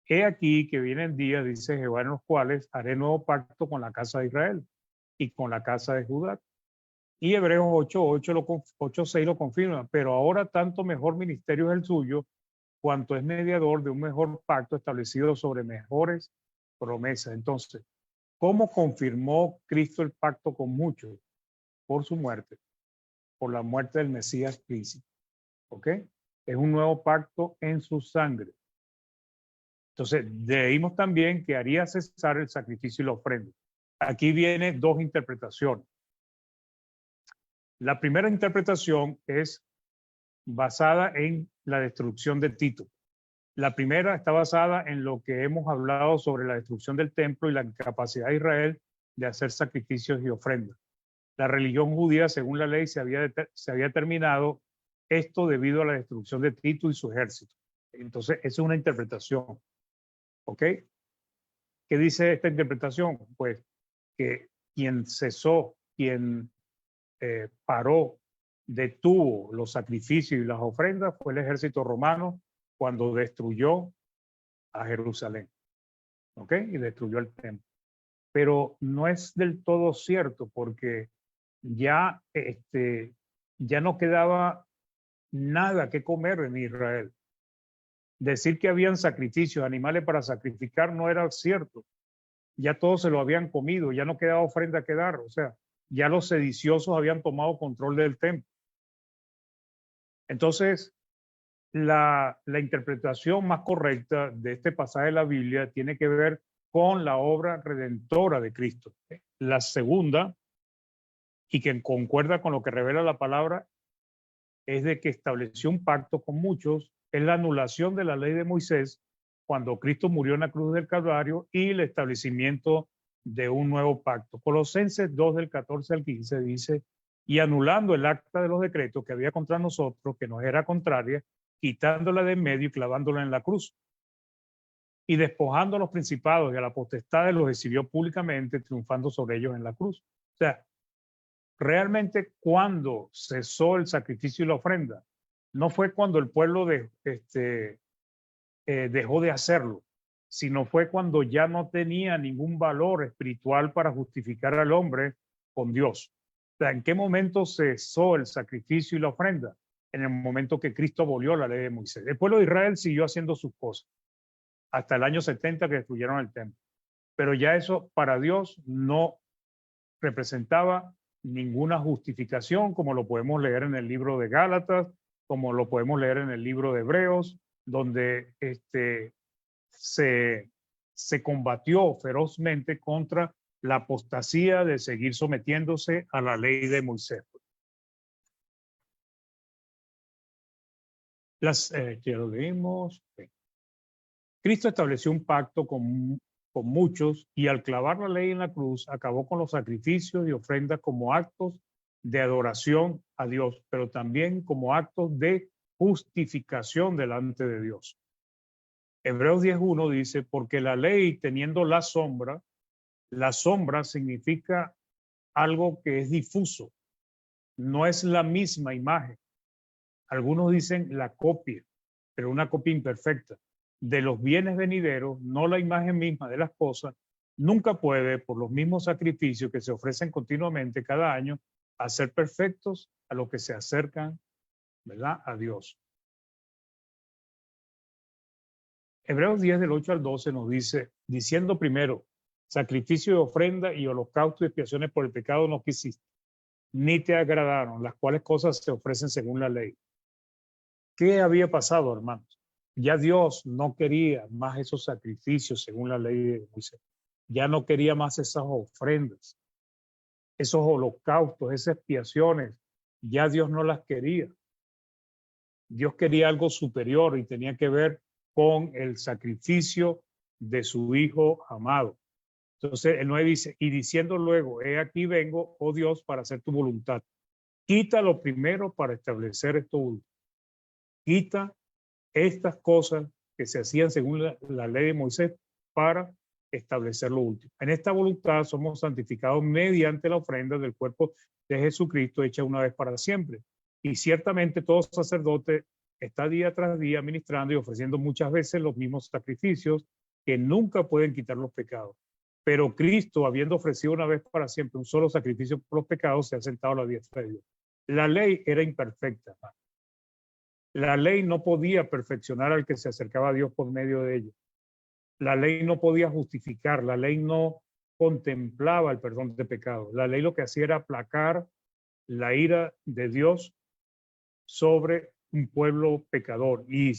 he aquí que vienen días, dice Jehová, en los cuales haré nuevo pacto con la casa de Israel y con la casa de Judá. Y Hebreos 8:6 lo confirma, pero ahora tanto mejor ministerio es el suyo, cuanto es mediador de un mejor pacto establecido sobre mejores promesas. Entonces, ¿cómo confirmó Cristo el pacto con muchos? Por su muerte, por la muerte del Mesías príncipe. ¿Ok? Es un nuevo pacto en su sangre. Entonces, leímos también que haría cesar el sacrificio y la ofrenda. Aquí vienen dos interpretaciones. La primera interpretación es basada en la destrucción de Tito. La primera está basada en lo que hemos hablado sobre la destrucción del templo y la incapacidad de Israel de hacer sacrificios y ofrendas. La religión judía, según la ley, se había terminado esto debido a la destrucción de Tito y su ejército. Entonces, esa es una interpretación. ¿Ok? ¿Qué dice esta interpretación? Pues que quien cesó, quien paró, detuvo los sacrificios y las ofrendas fue el ejército romano cuando destruyó a Jerusalén. ¿Ok? Y destruyó el templo. Pero no es del todo cierto porque ya no quedaba nada que comer en Israel. Decir que habían sacrificios, animales para sacrificar, no era cierto. Ya todos se lo habían comido, ya no quedaba ofrenda que dar. O sea, ya los sediciosos habían tomado control del templo. Entonces, la interpretación más correcta de este pasaje de la Biblia tiene que ver con la obra redentora de Cristo. La segunda, y que concuerda con lo que revela la palabra, es de que estableció un pacto con muchos, es la anulación de la ley de Moisés cuando Cristo murió en la cruz del Calvario y el establecimiento de un nuevo pacto. Colosenses 2 del 14 al 15 dice, y anulando el acta de los decretos que había contra nosotros, que nos era contraria, quitándola de en medio y clavándola en la cruz. Y despojando a los principados y a la potestad los exhibió públicamente, triunfando sobre ellos en la cruz. O sea, realmente cuando cesó el sacrificio y la ofrenda, no fue cuando el pueblo dejó de hacerlo, sino fue cuando ya no tenía ningún valor espiritual para justificar al hombre con Dios. O sea, ¿en qué momento cesó el sacrificio y la ofrenda? En el momento que Cristo abolió la ley de Moisés. El pueblo de Israel siguió haciendo sus cosas hasta el año 70 que destruyeron el templo. Pero ya eso para Dios no representaba ninguna justificación, como lo podemos leer en el libro de Gálatas, como lo podemos leer en el libro de Hebreos, donde se combatió ferozmente contra la apostasía de seguir sometiéndose a la ley de Moisés. Ya lo leímos. Cristo estableció un pacto con muchos y al clavar la ley en la cruz acabó con los sacrificios y ofrendas como actos de adoración a Dios, pero también como actos de justificación delante de Dios. Hebreos 10:1 dice, porque la ley teniendo la sombra significa algo que es difuso, no es la misma imagen. Algunos dicen la copia, pero una copia imperfecta de los bienes venideros, no la imagen misma de las cosas, nunca puede, por los mismos sacrificios que se ofrecen continuamente cada año, hacer perfectos a los que se acercan, ¿verdad?, a Dios. Hebreos 10 del 8 al 12 nos dice, diciendo primero, sacrificio de ofrenda y holocausto y expiaciones por el pecado no quisiste, ni te agradaron, las cuales cosas se ofrecen según la ley. ¿Qué había pasado, hermanos? Ya Dios no quería más esos sacrificios según la ley de Moisés. Ya no quería más esas ofrendas, esos holocaustos, esas expiaciones. Ya Dios no las quería. Dios quería algo superior y tenía que ver con el sacrificio de su Hijo amado. Entonces, el 9 dice, y diciendo luego, he aquí vengo, oh Dios, para hacer tu voluntad. Quita lo primero para establecer esto último. Quita estas cosas que se hacían según la ley de Moisés para establecer lo último. En esta voluntad somos santificados mediante la ofrenda del cuerpo de Jesucristo hecha una vez para siempre. Y ciertamente todo sacerdote está día tras día ministrando y ofreciendo muchas veces los mismos sacrificios que nunca pueden quitar los pecados. Pero Cristo, habiendo ofrecido una vez para siempre un solo sacrificio por los pecados, se ha sentado a la diestra de Dios. La ley era imperfecta. La ley no podía perfeccionar al que se acercaba a Dios por medio de ella. La ley no podía justificar, la ley no contemplaba el perdón de pecados. La ley lo que hacía era aplacar la ira de Dios sobre un pueblo pecador y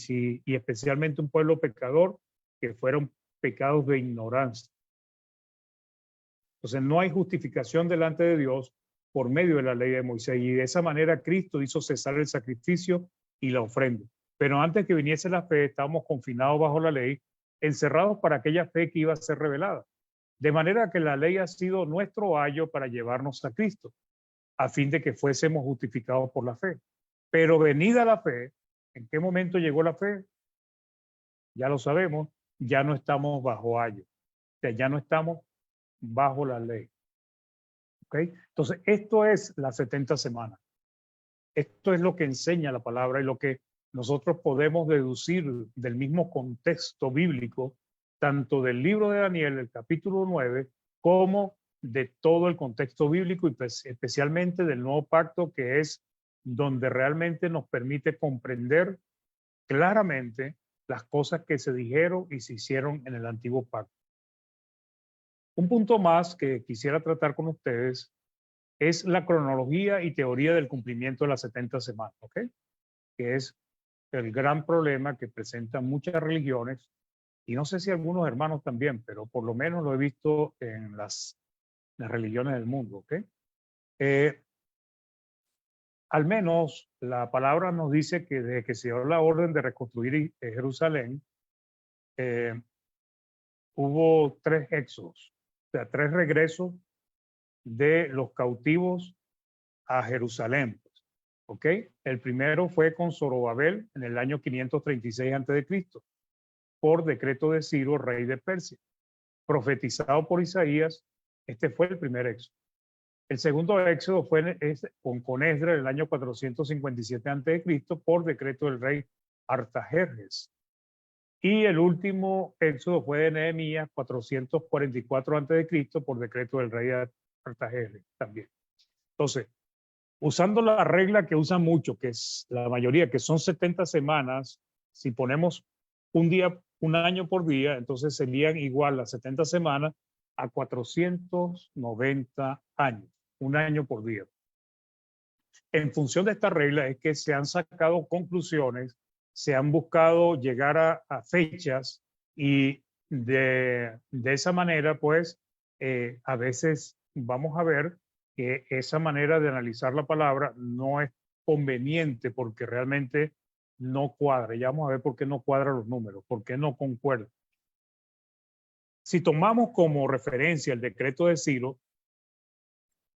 especialmente un pueblo pecador que fueron pecados de ignorancia. Entonces no hay justificación delante de Dios por medio de la ley de Moisés y de esa manera Cristo hizo cesar el sacrificio y la ofrenda. Pero antes que viniese la fe, estábamos confinados bajo la ley, encerrados para aquella fe que iba a ser revelada. De manera que la ley ha sido nuestro ayo para llevarnos a Cristo, a fin de que fuésemos justificados por la fe. Pero venida la fe, ¿en qué momento llegó la fe? Ya lo sabemos, ya no estamos bajo ayo, o sea, ya no estamos bajo la ley. ¿Ok? Entonces, esto es las 70 semanas. Esto es lo que enseña la palabra y lo que nosotros podemos deducir del mismo contexto bíblico, tanto del libro de Daniel, el capítulo 9, como de todo el contexto bíblico y especialmente del nuevo pacto, que es donde realmente nos permite comprender claramente las cosas que se dijeron y se hicieron en el antiguo pacto. Un punto más que quisiera tratar con ustedes es la cronología y teoría del cumplimiento de las 70 semanas, ¿ok? Que es el gran problema que presentan muchas religiones, y no sé si algunos hermanos también, pero por lo menos lo he visto en las religiones del mundo, ¿ok? Al menos la palabra nos dice que desde que se dio la orden de reconstruir Jerusalén, hubo 3 éxodos, o sea, 3 regresos de los cautivos a Jerusalén. ¿Ok? El primero fue con Zorobabel en el año 536 a.C., por decreto de Ciro, rey de Persia. Profetizado por Isaías, este fue el primer éxodo. El segundo éxodo fue con Esdras en el año 457 a.C., por decreto del rey Artajerjes. Y el último éxodo fue de Nehemías, 444 a.C., por decreto del rey Artajerjes también. Entonces, usando la regla que usan mucho, que es la mayoría, que son 70 semanas, si ponemos un año por día, entonces serían igual las 70 semanas a 490 años, un año por día. En función de esta regla es que se han sacado conclusiones, se han buscado llegar a fechas y de esa manera, pues, a veces vamos a ver que esa manera de analizar la palabra no es conveniente porque realmente no cuadra. Ya vamos a ver por qué no cuadran los números, por qué no concuerda. Si tomamos como referencia el decreto de Ciro,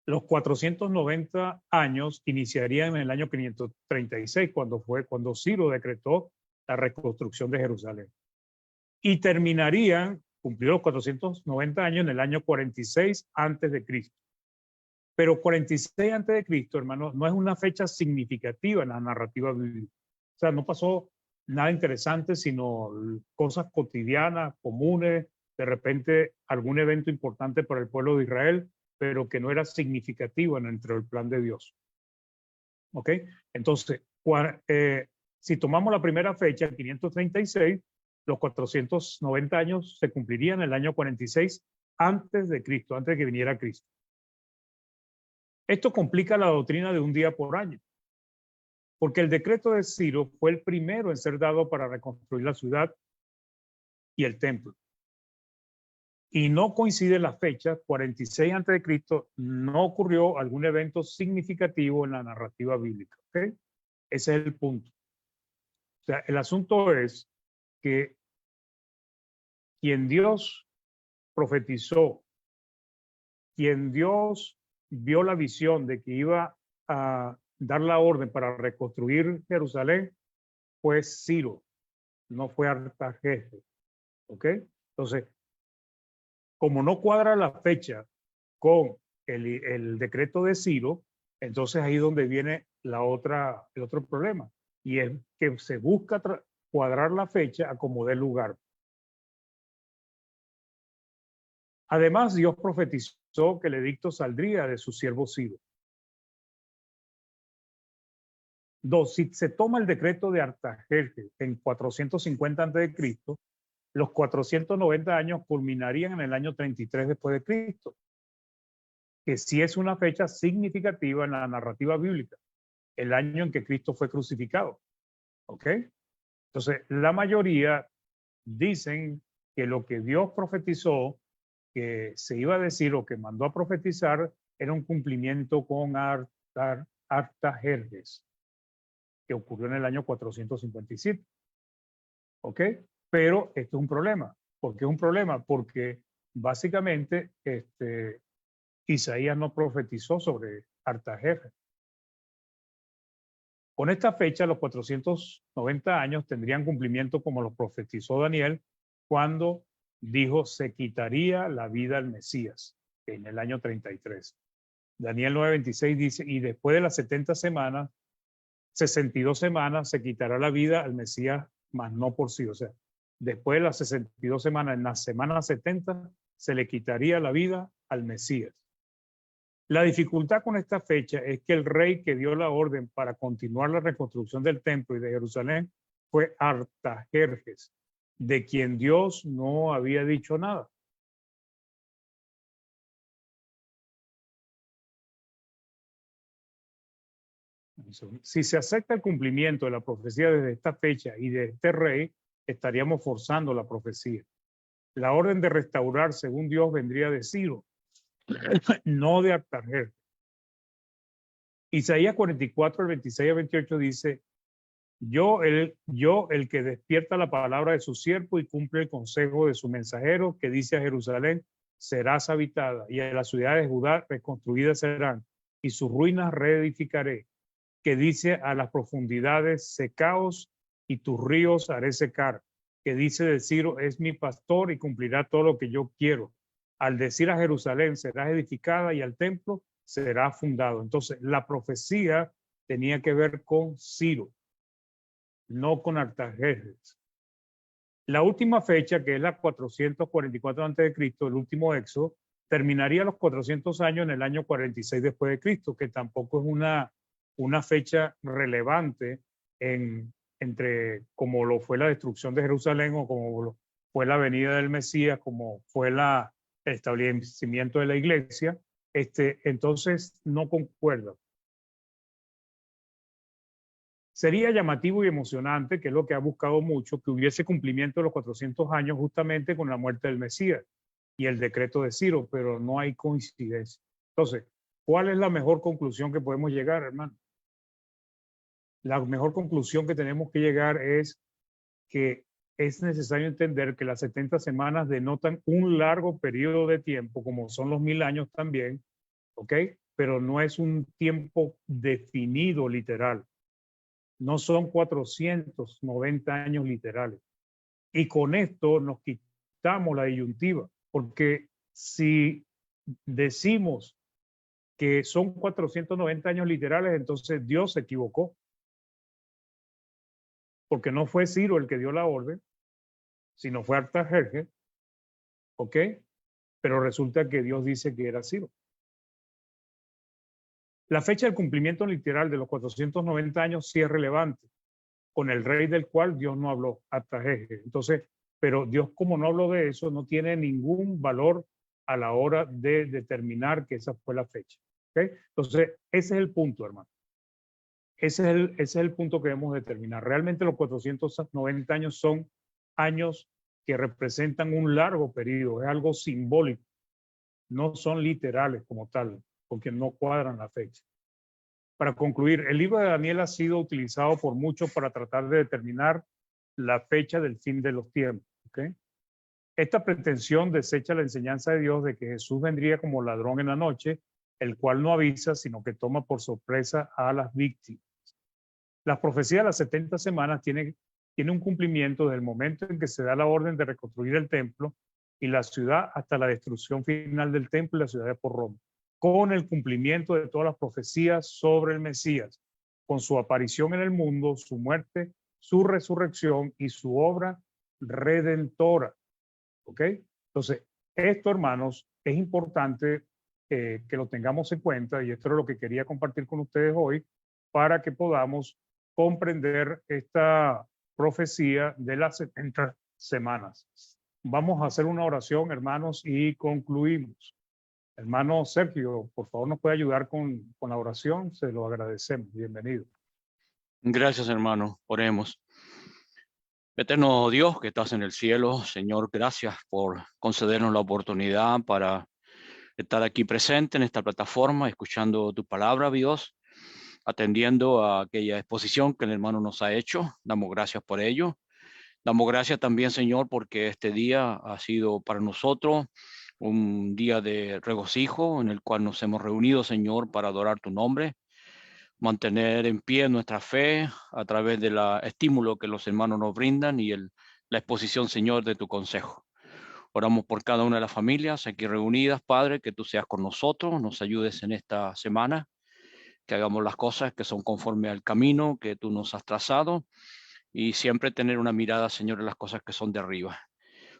los 490 años iniciarían en el año 536, cuando Ciro decretó la reconstrucción de Jerusalén. Y terminarían, cumplidos los 490 años, en el año 46 antes de Cristo. Pero 46 antes de Cristo, hermano, no es una fecha significativa en la narrativa bíblica. O sea, no pasó nada interesante, sino cosas cotidianas, comunes, de repente algún evento importante para el pueblo de Israel, pero que no era significativo dentro del plan de Dios. ¿Ok? Entonces, si tomamos la primera fecha, el 536, los 490 años se cumplirían en el año 46 antes de Cristo, antes de que viniera Cristo. Esto complica la doctrina de un día por año, porque el decreto de Ciro fue el primero en ser dado para reconstruir la ciudad y el templo. Y no coincide la fecha, 46 a.C., no ocurrió algún evento significativo en la narrativa bíblica. ¿Okay? Ese es el punto. O sea, el asunto es que quien Dios profetizó, quien Dios vio la visión de que iba a dar la orden para reconstruir Jerusalén, fue Ciro, no fue Artajerjes. ¿Ok? Entonces, como no cuadra la fecha con el decreto de Ciro, entonces ahí es donde viene el otro problema, y es que se busca cuadrar la fecha a como dé lugar. Además, Dios profetizó que el edicto saldría de su siervo Ciro. 2. Si se toma el decreto de Artajerjes en 450 a.C., los 490 años culminarían en el año 33 después de Cristo, que sí es una fecha significativa en la narrativa bíblica, el año en que Cristo fue crucificado. ¿Ok? Entonces, la mayoría dicen que lo que Dios profetizó, que se iba a decir o que mandó a profetizar, era un cumplimiento con Artajerjes, que ocurrió en el año 457. ¿Ok? Pero esto es un problema. ¿Por qué es un problema? Porque básicamente Isaías no profetizó sobre Artajerjes. Con esta fecha, los 490 años tendrían cumplimiento como lo profetizó Daniel cuando dijo se quitaría la vida al Mesías en el año 33. Daniel 9:26 dice, y después de las 70 semanas, 62 semanas, se quitará la vida al Mesías, mas no por sí. O sea, después de las 62 semanas, en la semana 70, se le quitaría la vida al Mesías. La dificultad con esta fecha es que el rey que dio la orden para continuar la reconstrucción del templo y de Jerusalén fue Artajerjes, de quien Dios no había dicho nada. Si se acepta el cumplimiento de la profecía desde esta fecha y de este rey, estaríamos forzando la profecía. La orden de restaurar según Dios vendría de Ciro, no de Artajerjes. Isaías 44, el 26 al 28 dice, yo el que despierta la palabra de su siervo y cumple el consejo de su mensajero, que dice a Jerusalén, serás habitada, y a las ciudades de Judá reconstruidas serán, y sus ruinas reedificaré, que dice a las profundidades, secaos, y tus ríos haré secar, que dice de Ciro, es mi pastor y cumplirá todo lo que yo quiero. Al decir a Jerusalén, serás edificada, y al templo será fundado. Entonces, la profecía tenía que ver con Ciro, no con Artajerjes. La última fecha, que es la 444 a.C., el último éxodo, terminaría los 400 años en el año 46 después de Cristo, que tampoco es una fecha relevante entre como lo fue la destrucción de Jerusalén o como fue la venida del Mesías, como fue el establecimiento de la iglesia. Entonces no concuerda. Sería llamativo y emocionante, que es lo que ha buscado mucho, que hubiese cumplimiento de los 400 años justamente con la muerte del Mesías y el decreto de Ciro, pero no hay coincidencia. Entonces, ¿cuál es la mejor conclusión que podemos llegar, hermano? La mejor conclusión que tenemos que llegar es que es necesario entender que las 70 semanas denotan un largo periodo de tiempo, como son los 1000 años también, ¿ok? Pero no es un tiempo definido literal. No son 490 años literales. Y con esto nos quitamos la disyuntiva, porque si decimos que son 490 años literales, entonces Dios se equivocó, porque no fue Ciro el que dio la orden, sino fue Artajerjes, ¿ok? Pero resulta que Dios dice que era Ciro. La fecha del cumplimiento literal de los 490 años sí es relevante, con el rey del cual Dios no habló, Artajerjes. Entonces, pero Dios, como no habló de eso, no tiene ningún valor a la hora de determinar que esa fue la fecha. ¿Ok? Entonces, ese es el punto, hermano. Ese es el punto que debemos determinar. Realmente los 490 años son años que representan un largo periodo, es algo simbólico, no son literales como tal, porque no cuadran la fecha. Para concluir, el libro de Daniel ha sido utilizado por muchos para tratar de determinar la fecha del fin de los tiempos. ¿Okay? Esta pretensión desecha la enseñanza de Dios de que Jesús vendría como ladrón en la noche, el cual no avisa, sino que toma por sorpresa a las víctimas. Las profecías de las 70 semanas tienen un cumplimiento desde el momento en que se da la orden de reconstruir el templo y la ciudad hasta la destrucción final del templo y la ciudad por Roma, con el cumplimiento de todas las profecías sobre el Mesías, con su aparición en el mundo, su muerte, su resurrección y su obra redentora. ¿Ok? Entonces, esto, hermanos, es importante que lo tengamos en cuenta y esto es lo que quería compartir con ustedes hoy para que podamos comprender esta profecía de las 70 semanas. Vamos a hacer una oración, hermanos, y concluimos. Hermano Sergio, por favor, nos puede ayudar con la oración. Se lo agradecemos. Bienvenido. Gracias, hermano. Oremos. Eterno Dios que estás en el cielo, Señor, gracias por concedernos la oportunidad para estar aquí presente en esta plataforma, escuchando tu palabra, Dios, atendiendo a aquella exposición que el hermano nos ha hecho. Damos gracias por ello. Damos gracias también, Señor, porque este día ha sido para nosotros un día de regocijo en el cual nos hemos reunido, Señor, para adorar tu nombre, mantener en pie nuestra fe a través del estímulo que los hermanos nos brindan y la exposición, Señor, de tu consejo. Oramos por cada una de las familias aquí reunidas, Padre, que tú seas con nosotros, nos ayudes en esta semana, que hagamos las cosas que son conforme al camino que tú nos has trazado y siempre tener una mirada, Señor, en las cosas que son de arriba.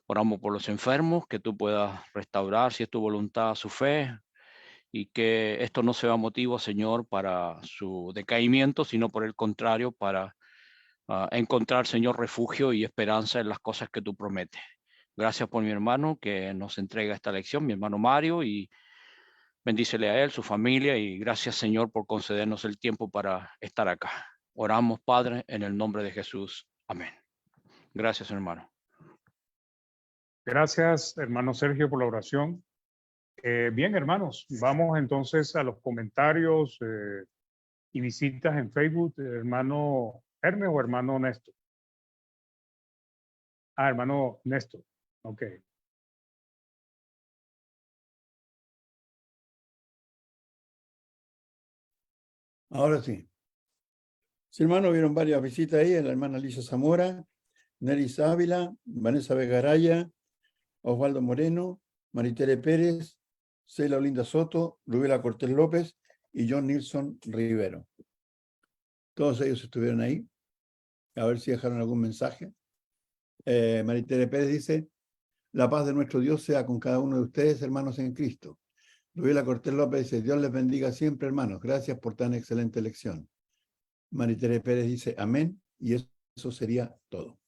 Oramos por los enfermos, que tú puedas restaurar, si es tu voluntad, su fe, y que esto no sea motivo, Señor, para su decaimiento, sino por el contrario, para encontrar, Señor, refugio y esperanza en las cosas que tú prometes. Gracias por mi hermano que nos entrega esta lección, mi hermano Mario, y bendícele a él, su familia, y gracias, Señor, por concedernos el tiempo para estar acá. Oramos, Padre, en el nombre de Jesús. Amén. Gracias, hermano. Gracias, hermano Sergio, por la oración. Bien, hermanos, vamos entonces a los comentarios y visitas en Facebook. Hermano Hermes o hermano Néstor. Ah, hermano Néstor. Ok. Ahora sí. Sí, hermano, vieron varias visitas ahí, la hermana Alicia Zamora, Nelly Ávila, Vanessa Vegaraya, Osvaldo Moreno, Maritere Pérez, Celia Olinda Soto, Rubela Cortés López y John Nilsson Rivero. Todos ellos estuvieron ahí. A ver si dejaron algún mensaje. Maritere Pérez dice: la paz de nuestro Dios sea con cada uno de ustedes, hermanos en Cristo. Rubela Cortés López dice: Dios les bendiga siempre, hermanos. Gracias por tan excelente lección. Maritere Pérez dice: amén. Y eso sería todo.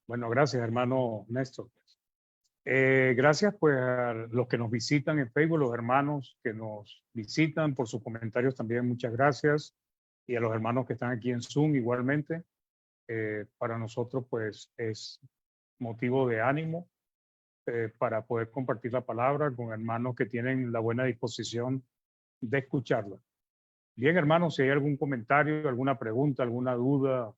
Bueno, gracias, hermano Néstor. Gracias pues a los que nos visitan en Facebook, los hermanos que nos visitan por sus comentarios también, muchas gracias. Y a los hermanos que están aquí en Zoom igualmente. Para nosotros pues es motivo de ánimo para poder compartir la palabra con hermanos que tienen la buena disposición de escucharla. Bien, hermanos, si hay algún comentario, alguna pregunta, alguna duda,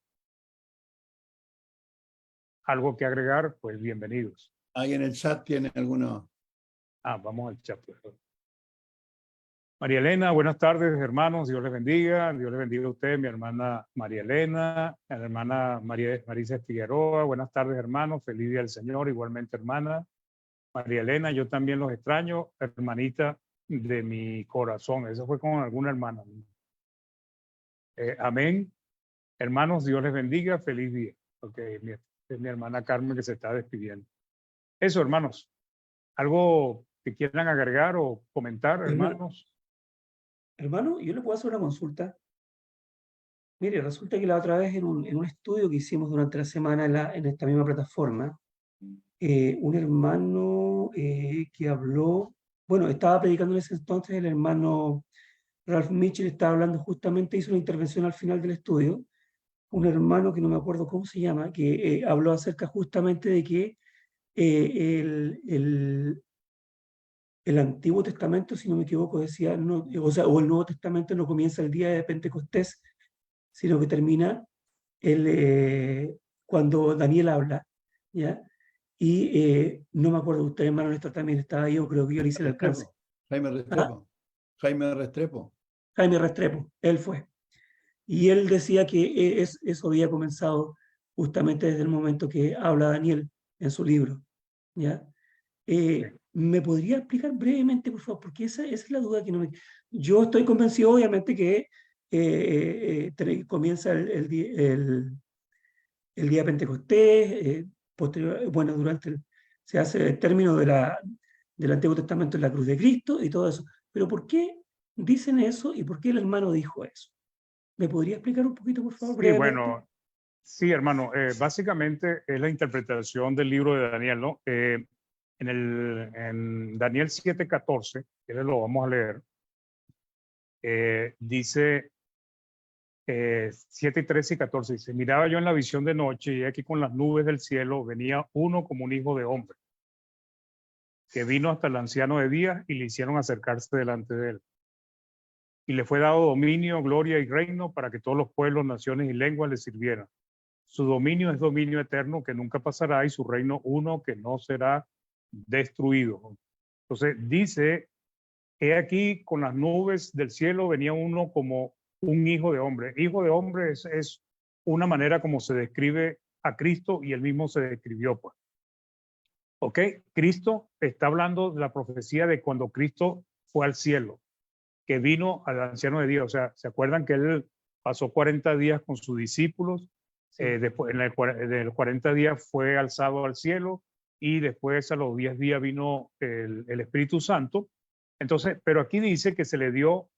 algo que agregar, pues bienvenidos. ¿Ahí en el chat tiene alguno? Vamos al chat. María Elena, buenas tardes, hermanos. Dios les bendiga. Dios les bendiga a usted, mi hermana María Elena, a la hermana Marisa Figueroa. Buenas tardes, hermanos. Feliz día del Señor. Igualmente, hermana María Elena, yo también los extraño, hermanita de mi corazón. Eso fue con alguna hermana. Amén. Hermanos, Dios les bendiga. Feliz día. Okay, es mi hermana Carmen que se está despidiendo. Eso, hermanos. ¿Algo que quieran agregar o comentar, hermanos? Hermano, yo le puedo hacer una consulta. Mire, resulta que la otra vez en un estudio que hicimos durante la semana en esta misma plataforma, un hermano que habló bueno, estaba predicando en ese entonces, el hermano Ralph Mitchell estaba hablando justamente, hizo una intervención al final del estudio, un hermano que no me acuerdo cómo se llama, que habló acerca justamente de que el Antiguo Testamento, si no me equivoco, decía, no, o sea, o el Nuevo Testamento no comienza el día de Pentecostés, sino que termina cuando Daniel habla, ¿ya? Y no me acuerdo, usted, hermano Néstor, también estaba ahí, o creo que yo le hice el alcance. Jaime Restrepo. Jaime Restrepo. Jaime Restrepo, él fue. Y él decía que eso había comenzado justamente desde el momento que habla Daniel en su libro, ¿ya? ¿Me podría explicar brevemente, por favor? Porque esa es la duda que no me... Yo estoy convencido, obviamente, que comienza el día de Pentecostés, bueno, se hace el término del Antiguo Testamento en la cruz de Cristo y todo eso. Pero ¿por qué dicen eso y por qué el hermano dijo eso? ¿Me podría explicar un poquito, por favor, Sí, brevemente? bueno, sí, hermano, básicamente es la interpretación del libro de Daniel, ¿no? En Daniel 7:14, que lo vamos a leer, dice 7, 13 y 14, dice, miraba yo en la visión de noche y aquí con las nubes del cielo venía uno como un hijo de hombre, que vino hasta el anciano de días y le hicieron acercarse delante de él. Y le fue dado dominio, gloria y reino para que todos los pueblos, naciones y lenguas le sirvieran. Su dominio es dominio eterno que nunca pasará y su reino uno que no será destruido. Entonces dice, he aquí con las nubes del cielo venía uno como un hijo de hombre. Hijo de hombre es una manera como se describe a Cristo y él mismo se describió, pues. ¿Ok? Cristo está hablando de la profecía de cuando Cristo fue al cielo, que vino al anciano de Dios. O sea, ¿se acuerdan que él pasó 40 días con sus discípulos? Sí. Después, en los 40 días fue alzado al cielo y después a los 10 días vino el Espíritu Santo. Entonces, pero aquí dice que se le dio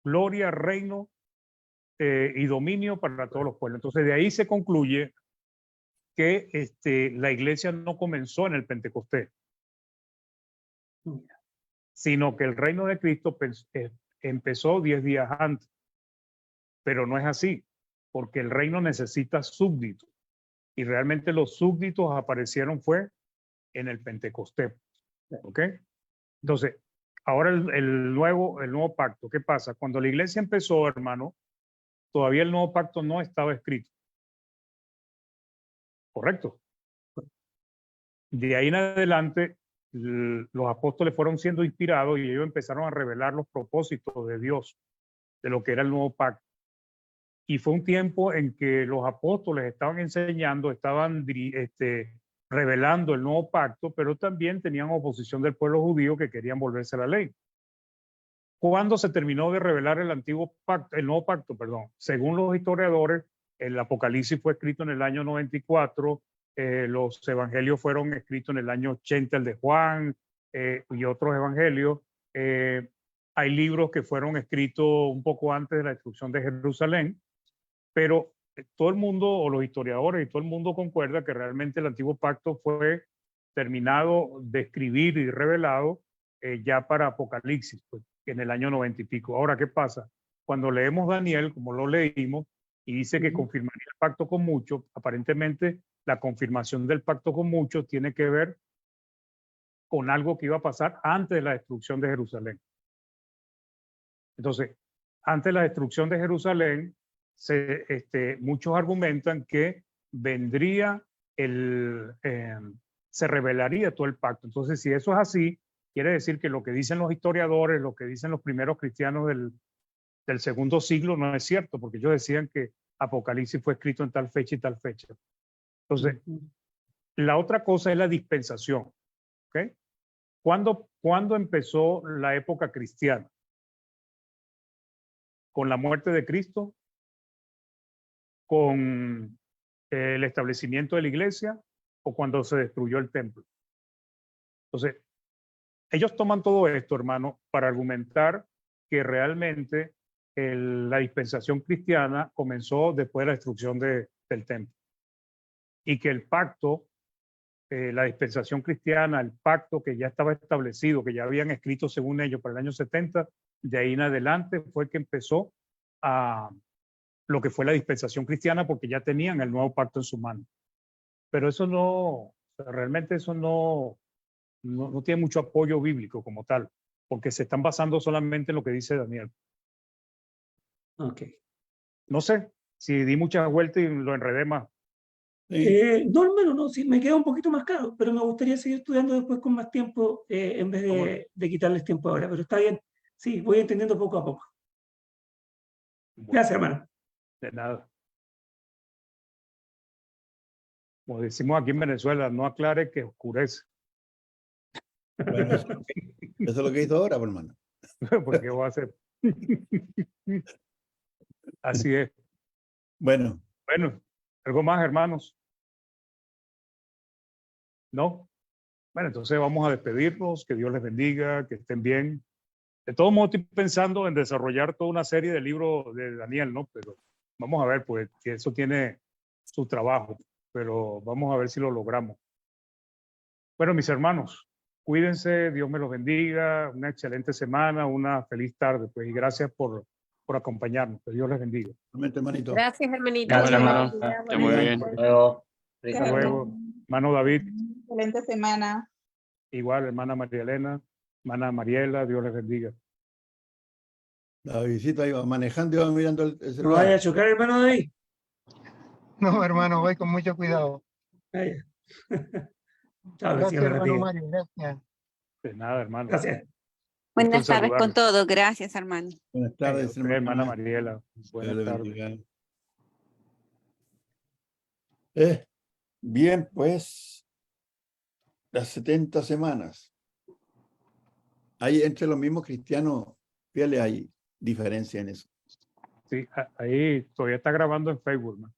gloria, reino y dominio para todos los pueblos. Entonces, de ahí se concluye que la iglesia no comenzó en el Pentecostés, sino que el reino de Cristo empezó 10 días antes. Pero no es así, porque el reino necesita súbditos. Y realmente los súbditos aparecieron fue en el Pentecostés. ¿Ok? Entonces, ahora el nuevo pacto, ¿qué pasa? Cuando la iglesia empezó, hermano, todavía el nuevo pacto no estaba escrito. ¿Correcto? De ahí en adelante, los apóstoles fueron siendo inspirados y ellos empezaron a revelar los propósitos de Dios, de lo que era el nuevo pacto. Y fue un tiempo en que los apóstoles estaban enseñando, estaban revelando el nuevo pacto, pero también tenían oposición del pueblo judío que querían volverse a la ley. ¿Cuándo se terminó de revelar el nuevo pacto, perdón? Según los historiadores, el Apocalipsis fue escrito en el año 94, los evangelios fueron escritos en el año 80, el de Juan y otros evangelios. Hay libros que fueron escritos un poco antes de la destrucción de Jerusalén, pero todo el mundo, o los historiadores y todo el mundo concuerda que realmente el antiguo pacto fue terminado de escribir y revelado ya para Apocalipsis, pues, en el año 90 y pico. Ahora, ¿qué pasa? Cuando leemos Daniel, como lo leímos, y dice que confirmaría el pacto con muchos, aparentemente la confirmación del pacto con muchos tiene que ver con algo que iba a pasar antes de la destrucción de Jerusalén. Entonces, antes de la destrucción de Jerusalén, muchos argumentan que vendría se revelaría todo el pacto. Entonces, si eso es así, quiere decir que lo que dicen los historiadores, lo que dicen los primeros cristianos del segundo siglo no es cierto, porque ellos decían que Apocalipsis fue escrito en tal fecha y tal fecha. Entonces, la otra cosa es la dispensación. ¿Okay? ¿Cuándo empezó la época cristiana? ¿Con la muerte de Cristo? ¿Con el establecimiento de la iglesia? ¿O cuando se destruyó el templo? Entonces, ellos toman todo esto, hermano, para argumentar que realmente la dispensación cristiana comenzó después de la destrucción del templo y que el pacto la dispensación cristiana, el pacto que ya estaba establecido, que ya habían escrito según ellos para el año 70, de ahí en adelante fue que empezó a lo que fue la dispensación cristiana, porque ya tenían el nuevo pacto en su mano. Pero eso no, o sea, realmente eso no tiene mucho apoyo bíblico como tal, porque se están basando solamente en lo que dice Daniel. Ok. No sé si di muchas vueltas y lo enredé más. No, hermano, no, sí, me queda un poquito más claro, pero me gustaría seguir estudiando después con más tiempo en vez Bueno. de quitarles tiempo ahora, pero está bien. Sí, voy entendiendo poco a poco. Gracias, hermano. De nada. Como decimos aquí en Venezuela, no aclare que oscurece. Bueno, eso es lo que hizo ahora, pues, hermano. Porque voy a hacer. Así es. Bueno, Bueno, ¿algo más, hermanos? ¿No? Bueno, entonces vamos a despedirnos, que Dios les bendiga, que estén bien. De todos modos, estoy pensando en desarrollar toda una serie de libros de Daniel, ¿no? Pero vamos a ver, pues, que eso tiene su trabajo, pero vamos a ver si lo logramos. Bueno, mis hermanos, cuídense, Dios me los bendiga, una excelente semana, una feliz tarde, pues, y gracias por acompañarnos. Que Dios les bendiga. realmente, hermanito. Gracias, hermanito. Bueno, Dios hermano, bendiga. esté muy bien. Hasta luego. Hasta luego. Hermano David, Excelente semana. igual, hermana María Elena, hermana Mariela, Dios les bendiga. La visita iba manejando y iba mirando el No celular. vaya a chocar, hermano David. No, hermano, voy con mucho cuidado. Vaya. Chao, que Gracias, Señor le hermano bendiga. Mario, gracias. De nada, hermano. Gracias. Buenas Gusto en tardes con saludarles. todo. Gracias, hermano. Buenas tardes, Hermana Mariela, Dios buenas le tardes. bendiga. Bien, pues, las 70 semanas. Ahí entre los mismos cristianos fieles hay diferencia en eso. Sí, ahí todavía está grabando en Facebook, ¿no?